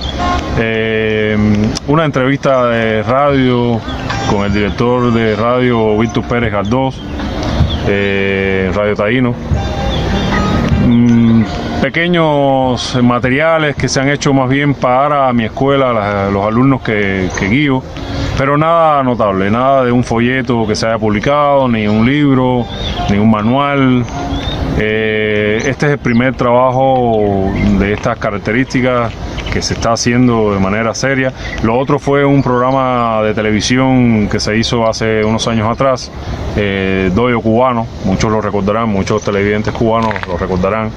una entrevista de radio con el director de radio Víctor Pérez Galdós, Radio Taíno, pequeños materiales que se han hecho más bien para mi escuela, los alumnos que guío, pero nada notable, nada de un folleto que se haya publicado, ni un libro, ni un manual. Este es el primer trabajo de estas características que se está haciendo de manera seria. Lo otro fue un programa de televisión que se hizo hace unos años atrás, Doyo Cubano, muchos lo recordarán, muchos televidentes cubanos lo recordarán,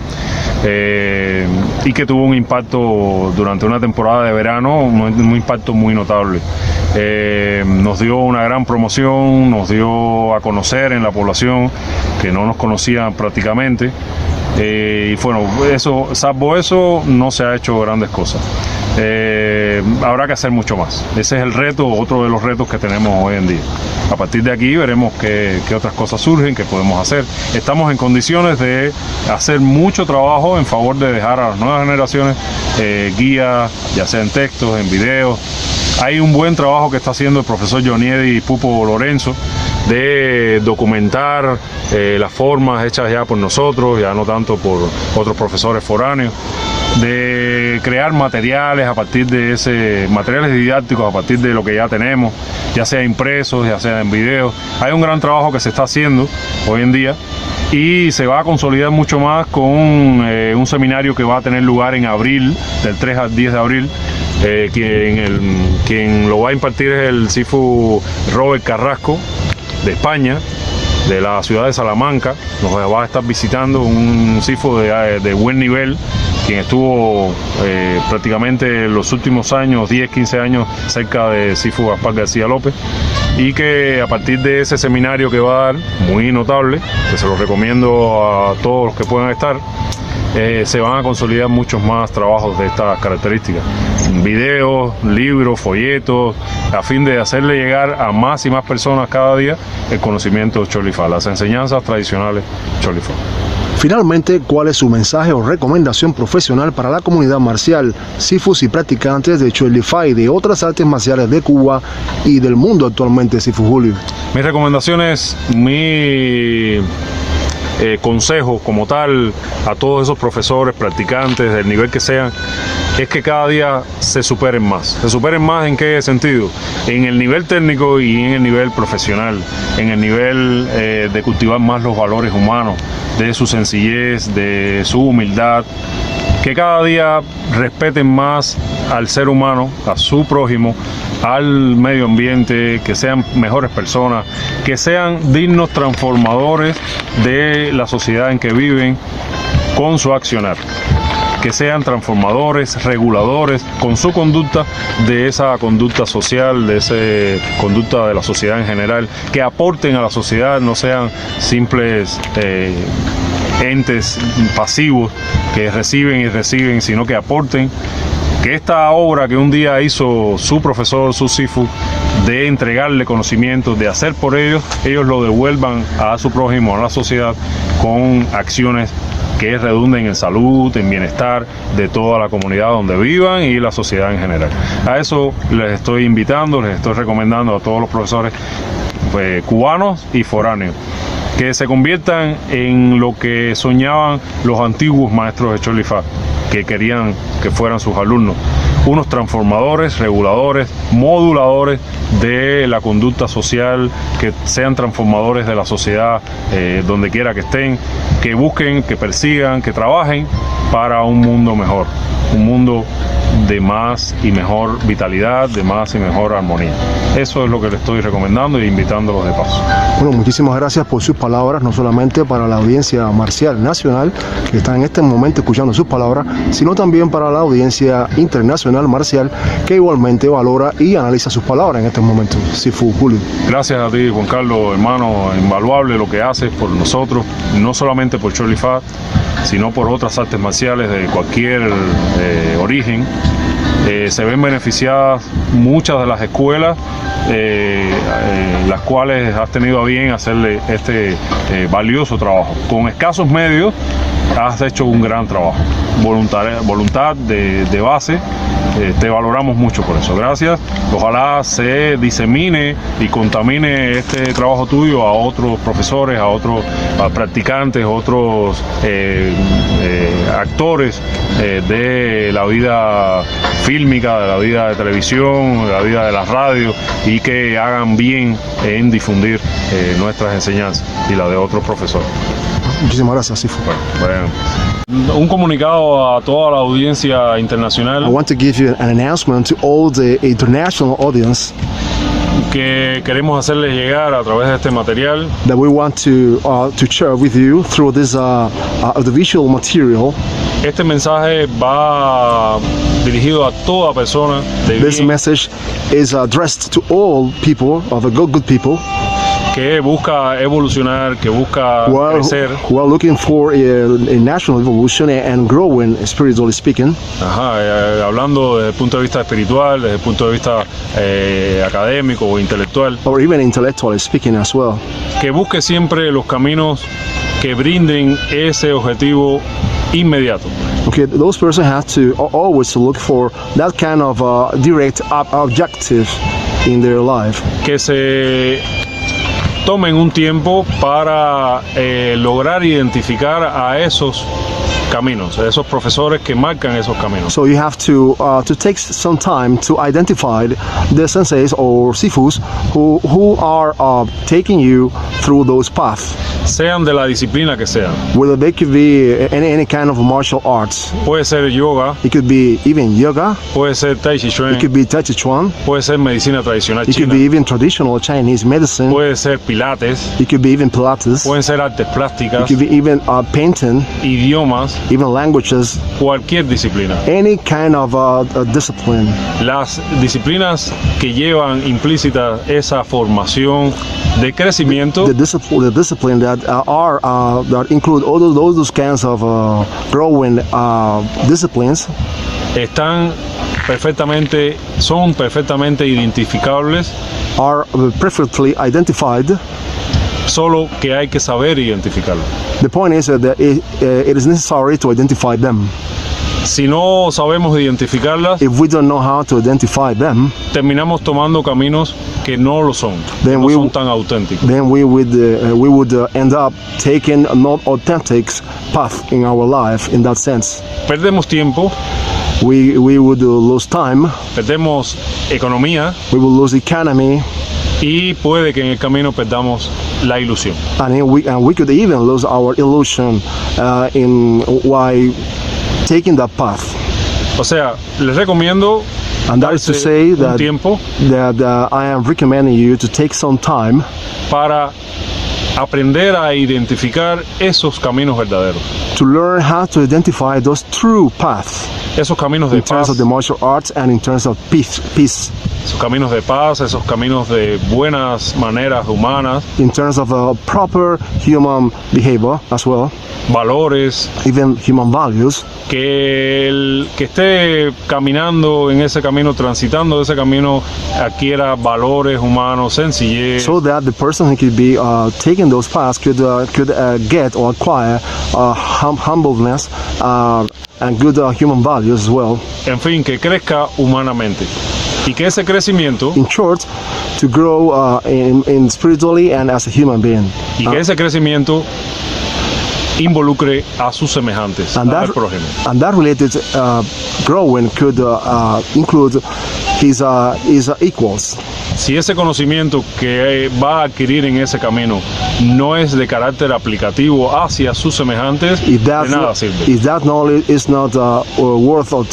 y que tuvo un impacto durante una temporada de verano, un impacto muy notable. Nos dio una gran promoción, nos dio a conocer en la población que no nos conocían prácticamente. Y bueno, salvo eso, no se ha hecho grandes cosas. Habrá que hacer mucho más. Ese es el reto, otro de los retos que tenemos hoy en día. A partir de aquí veremos qué otras cosas surgen, qué podemos hacer. Estamos en condiciones de hacer mucho trabajo en favor de dejar a las nuevas generaciones guías, ya sea en textos, en videos. Hay un buen trabajo que está haciendo el profesor Joniedi Pupo Lorenzo de documentar las formas hechas ya por nosotros, ya no tanto por otros profesores foráneos, de crear materiales a partir de materiales didácticos a partir de lo que ya tenemos, ya sea impresos, ya sea en videos. Hay un gran trabajo que se está haciendo hoy en día y se va a consolidar mucho más con un seminario que va a tener lugar en abril, del 3 al 10 de abril. Quien lo va a impartir es el Sifu Robert Carrasco, de España, de la ciudad de Salamanca. Nos va a estar visitando un Sifu de buen nivel, quien estuvo prácticamente los últimos años, 10, 15 años, cerca de Sifu Gaspar García López, y que a partir de ese seminario que va a dar, muy notable, que se lo recomiendo a todos los que puedan estar, se van a consolidar muchos más trabajos de estas características, videos, libros, folletos, a fin de hacerle llegar a más y más personas cada día el conocimiento Cholifá, las enseñanzas tradicionales Cholifá. Finalmente, ¿cuál es su mensaje o recomendación profesional para la comunidad marcial, sifus y practicantes de Cholifá y de otras artes marciales de Cuba y del mundo actualmente, Sifu Julio? Mi recomendación es consejo como tal a todos esos profesores, practicantes, del nivel que sean, es que cada día se superen más. ¿Se superen más en qué sentido? En el nivel técnico y en el nivel profesional, en el nivel de cultivar más los valores humanos, de su sencillez, de su humildad, que cada día respeten más al ser humano, a su prójimo, al medio ambiente, que sean mejores personas, que sean dignos transformadores de la sociedad en que viven con su accionar, que sean transformadores, reguladores con su conducta, de esa conducta social, de esa conducta de la sociedad en general, que aporten a la sociedad, no sean simples entes pasivos que reciben y reciben, sino que aporten, que esta obra que un día hizo su profesor, su Sifu, de entregarle conocimientos, de hacer por ellos lo devuelvan a su prójimo, a la sociedad, con acciones que redunden en salud, en bienestar de toda la comunidad donde vivan y la sociedad en general. A eso les estoy invitando, les estoy recomendando a todos los profesores cubanos y foráneos, que se conviertan en lo que soñaban los antiguos maestros de Cholifá, que querían que fueran sus alumnos, unos transformadores, reguladores, moduladores de la conducta social, que sean transformadores de la sociedad donde quiera que estén, que busquen, que persigan, que trabajen para un mundo mejor, un mundo de más y mejor vitalidad, de más y mejor armonía. Eso es lo que le estoy recomendando e invitándolos de paso. Bueno, muchísimas gracias por sus palabras, no solamente para la audiencia marcial nacional que está en este momento escuchando sus palabras, sino también para la audiencia internacional marcial que igualmente valora y analiza sus palabras en este momento. Sifu Julio. Gracias a ti, Juan Carlos, hermano, invaluable lo que haces por nosotros, no solamente por Cholifá, sino por otras artes marciales de cualquier origen. Se ven beneficiadas muchas de las escuelas, las cuales has tenido a bien hacerle este valioso trabajo. Con escasos medios has hecho un gran trabajo, voluntad de base, te valoramos mucho por eso. Gracias, ojalá se disemine y contamine este trabajo tuyo a otros profesores, a otros practicantes, a otros actores de la vida fílmica, de la vida de televisión, de la vida de la radio, y que hagan bien en difundir nuestras enseñanzas y la de otros profesores. Muchísimas gracias, Sifu. Bueno. Un comunicado a toda la audiencia I internacional want to give you an announcement to all the international audience que queremos hacerles llegar a través de este material. that we want to share with you through this audiovisual material. Este mensaje va dirigido a toda persona de This bien message is addressed to all people, of the good people, que busca evolucionar, que busca crecer. who are looking for a national evolution and growing, spiritually speaking. Ajá, hablando desde el punto de vista espiritual, desde el punto de vista académico o intelectual, Or even intellectually speaking as well. que busque siempre los caminos que brinden ese objetivo inmediato. Okay, those persons have to always look for that kind of direct objective in their life. Que se tomen un tiempo para lograr identificar a esos caminos, a esos profesores que marcan esos caminos. So you have to take some time to identify the senseis or sifus who are taking you through those paths. Sean de la disciplina que sean. Whether they could be any kind of martial arts. Puede ser yoga, It could be even yoga. puede ser tai chi It chuan, could be Tai Chi Chuan. puede ser medicina tradicional It could china, be even traditional Chinese medicine. puede ser pilates, It could be even Pilates. pueden ser artes It plásticas, could be even painting, idiomas, even languages, cualquier disciplina. any kind of discipline. Las disciplinas que llevan implícita esa formación de crecimiento The discipline that that include all those kinds of growing disciplines son perfectamente identificables, are perfectly identified. solo que hay que saber identificarlo. The point is that it is necessary to identify them. Si no sabemos identificarlas, If we don't know how to identify them, terminamos tomando caminos que no lo son, que Then no we- son tan auténticos. then we would end up taking a not authentic path in our life. In that sense, Perdemos tiempo, we would lose time, perdemos economía we will lose economy, y puede que en el camino perdamos la ilusión. and we could even lose our illusion in why taking that path. O sea, les recomiendo And that is to darse say un that tiempo I am recommending you to take some time para aprender a identificar esos caminos verdaderos, to learn how to identify those true paths esos caminos de in terms paz, of the martial arts and in terms of peace, esos caminos de paz, esos caminos de buenas maneras humanas, in terms of proper human behavior as well, valores, even human values. que el que esté caminando en ese camino, transitando ese camino, adquiera valores humanos, sencillez, So that the person who could be taking those paths could get or acquire humbleness and good human values as well. en fin, que crezca humanamente. Y que ese crecimiento, In short, to grow in spiritually and as a human being. y que ese crecimiento involucre a sus semejantes, And al that, prójimo. and that related growing could include his equals. Si ese conocimiento que va a adquirir en ese camino no es de carácter aplicativo hacia sus semejantes, If de nada sirve. that knowledge is not worth of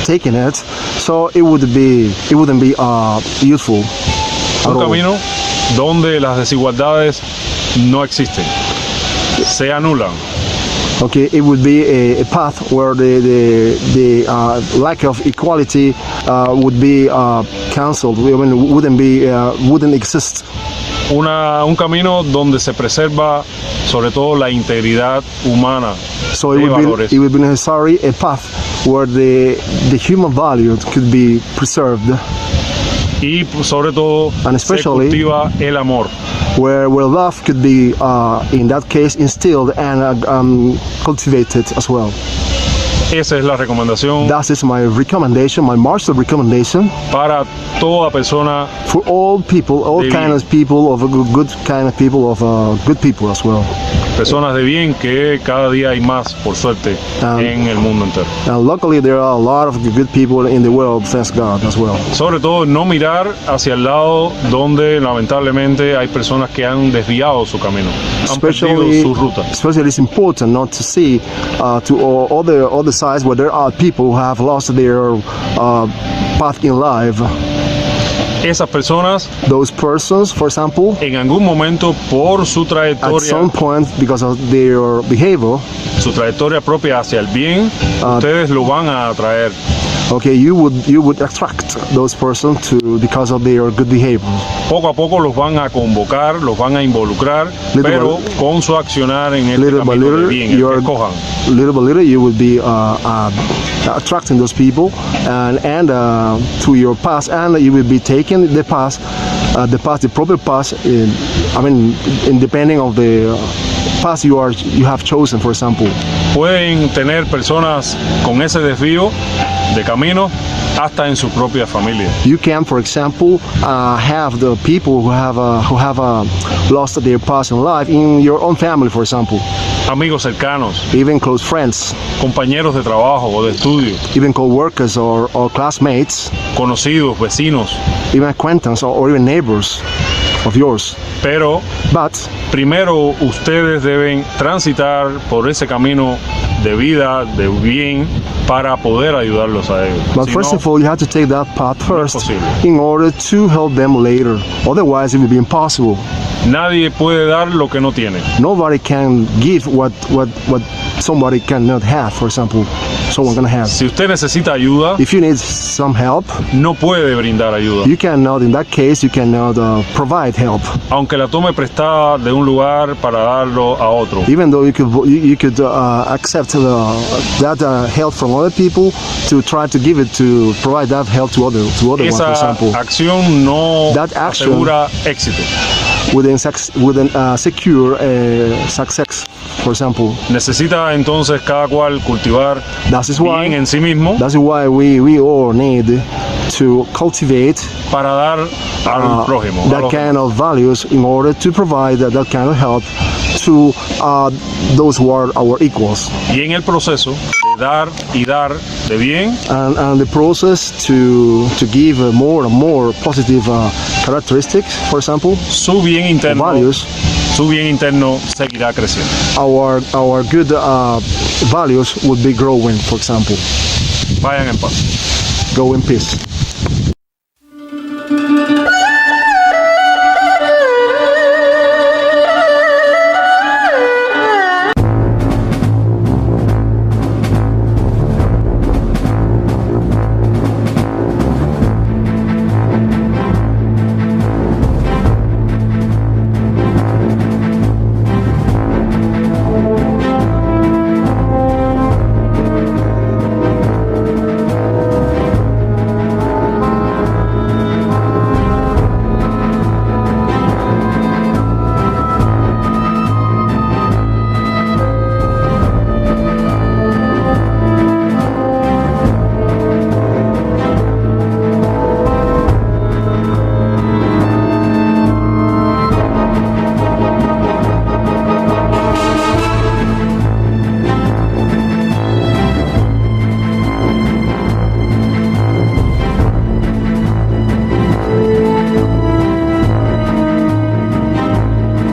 taking it, so it wouldn't be useful at Un all. camino donde las desigualdades no existen, se anulan. Okay, it would be a path where the lack of equality would be cancelled. I mean, wouldn't exist. Un camino donde se preserva sobre todo la integridad humana So de valores, it would be necessary a path where the human values could be preserved, y sobre todo And se especially- cultiva el amor. where love could be in that case instilled and cultivated as well. Esa es la recomendación That is my recommendation, my master recommendation para toda persona, for all people, all De kind bien. of people, of a good kind of people, of good people as well. personas de bien, que cada día hay más, por suerte, en el mundo entero. And luckily, there are a lot of good people in the world, thanks God as well. Sobre todo, no mirar hacia el lado donde lamentablemente hay personas que han desviado su camino, han perdido su ruta. Especially, it's important not to see to all the sides where there are people who have lost their path in life. Esas personas, Those persons, for example, en algún momento, por su at trayectoria, some point, because of their behavior, su trayectoria propia hacia el bien, ustedes lo van a atraer. okay, you would attract those persons to because of their good behavior. Poco a poco los van a convocar, los van a involucrar, Little pero by- con su accionar en este Little by camino de little, bien, el que you're- escojan. Little by little, you will be attracting those people, and to your path, and you will be taking the proper path. Depending of the path you have chosen, for example. Pueden tener personas con ese desvío de camino hasta en su propia familia. You can, for example, have the people who have lost their path in life in your own family, for example, Amigos cercanos, even close friends, compañeros de trabajo o de estudio, even co-workers or classmates, conocidos, vecinos, even acquaintances or even neighbors of yours. pero But primero ustedes deben transitar por ese camino de vida, de bien, para poder ayudarlos a ellos. Si first no, of all, you have to take that path first posible. in order to help them later. Otherwise, it will be impossible. nadie puede dar lo que no tiene. Nobody can give what somebody cannot have. For example, someone can have. Si usted necesita ayuda, If you need some help, no puede brindar ayuda. you cannot. In that case, you cannot provide help. Aunque la tome prestada de un lugar para darlo a otro. Even though you could accept that help from other people to try to give it to provide that help to other ones, for Esa example, acción no That action- asegura éxito. within secure success. For example, Necesita entonces cada cual cultivar that is bien why en sí mismo we all need to cultivate para dar al prójimo. a that los kind of values in order to provide that kind of help to those who are our equals. Y en el proceso de dar y dar de bien, And the process to give more and more positive characteristics, for example, su bien interno, values, seguirá creciendo. our good values would be growing, for example. Vayan en paz. Go in peace.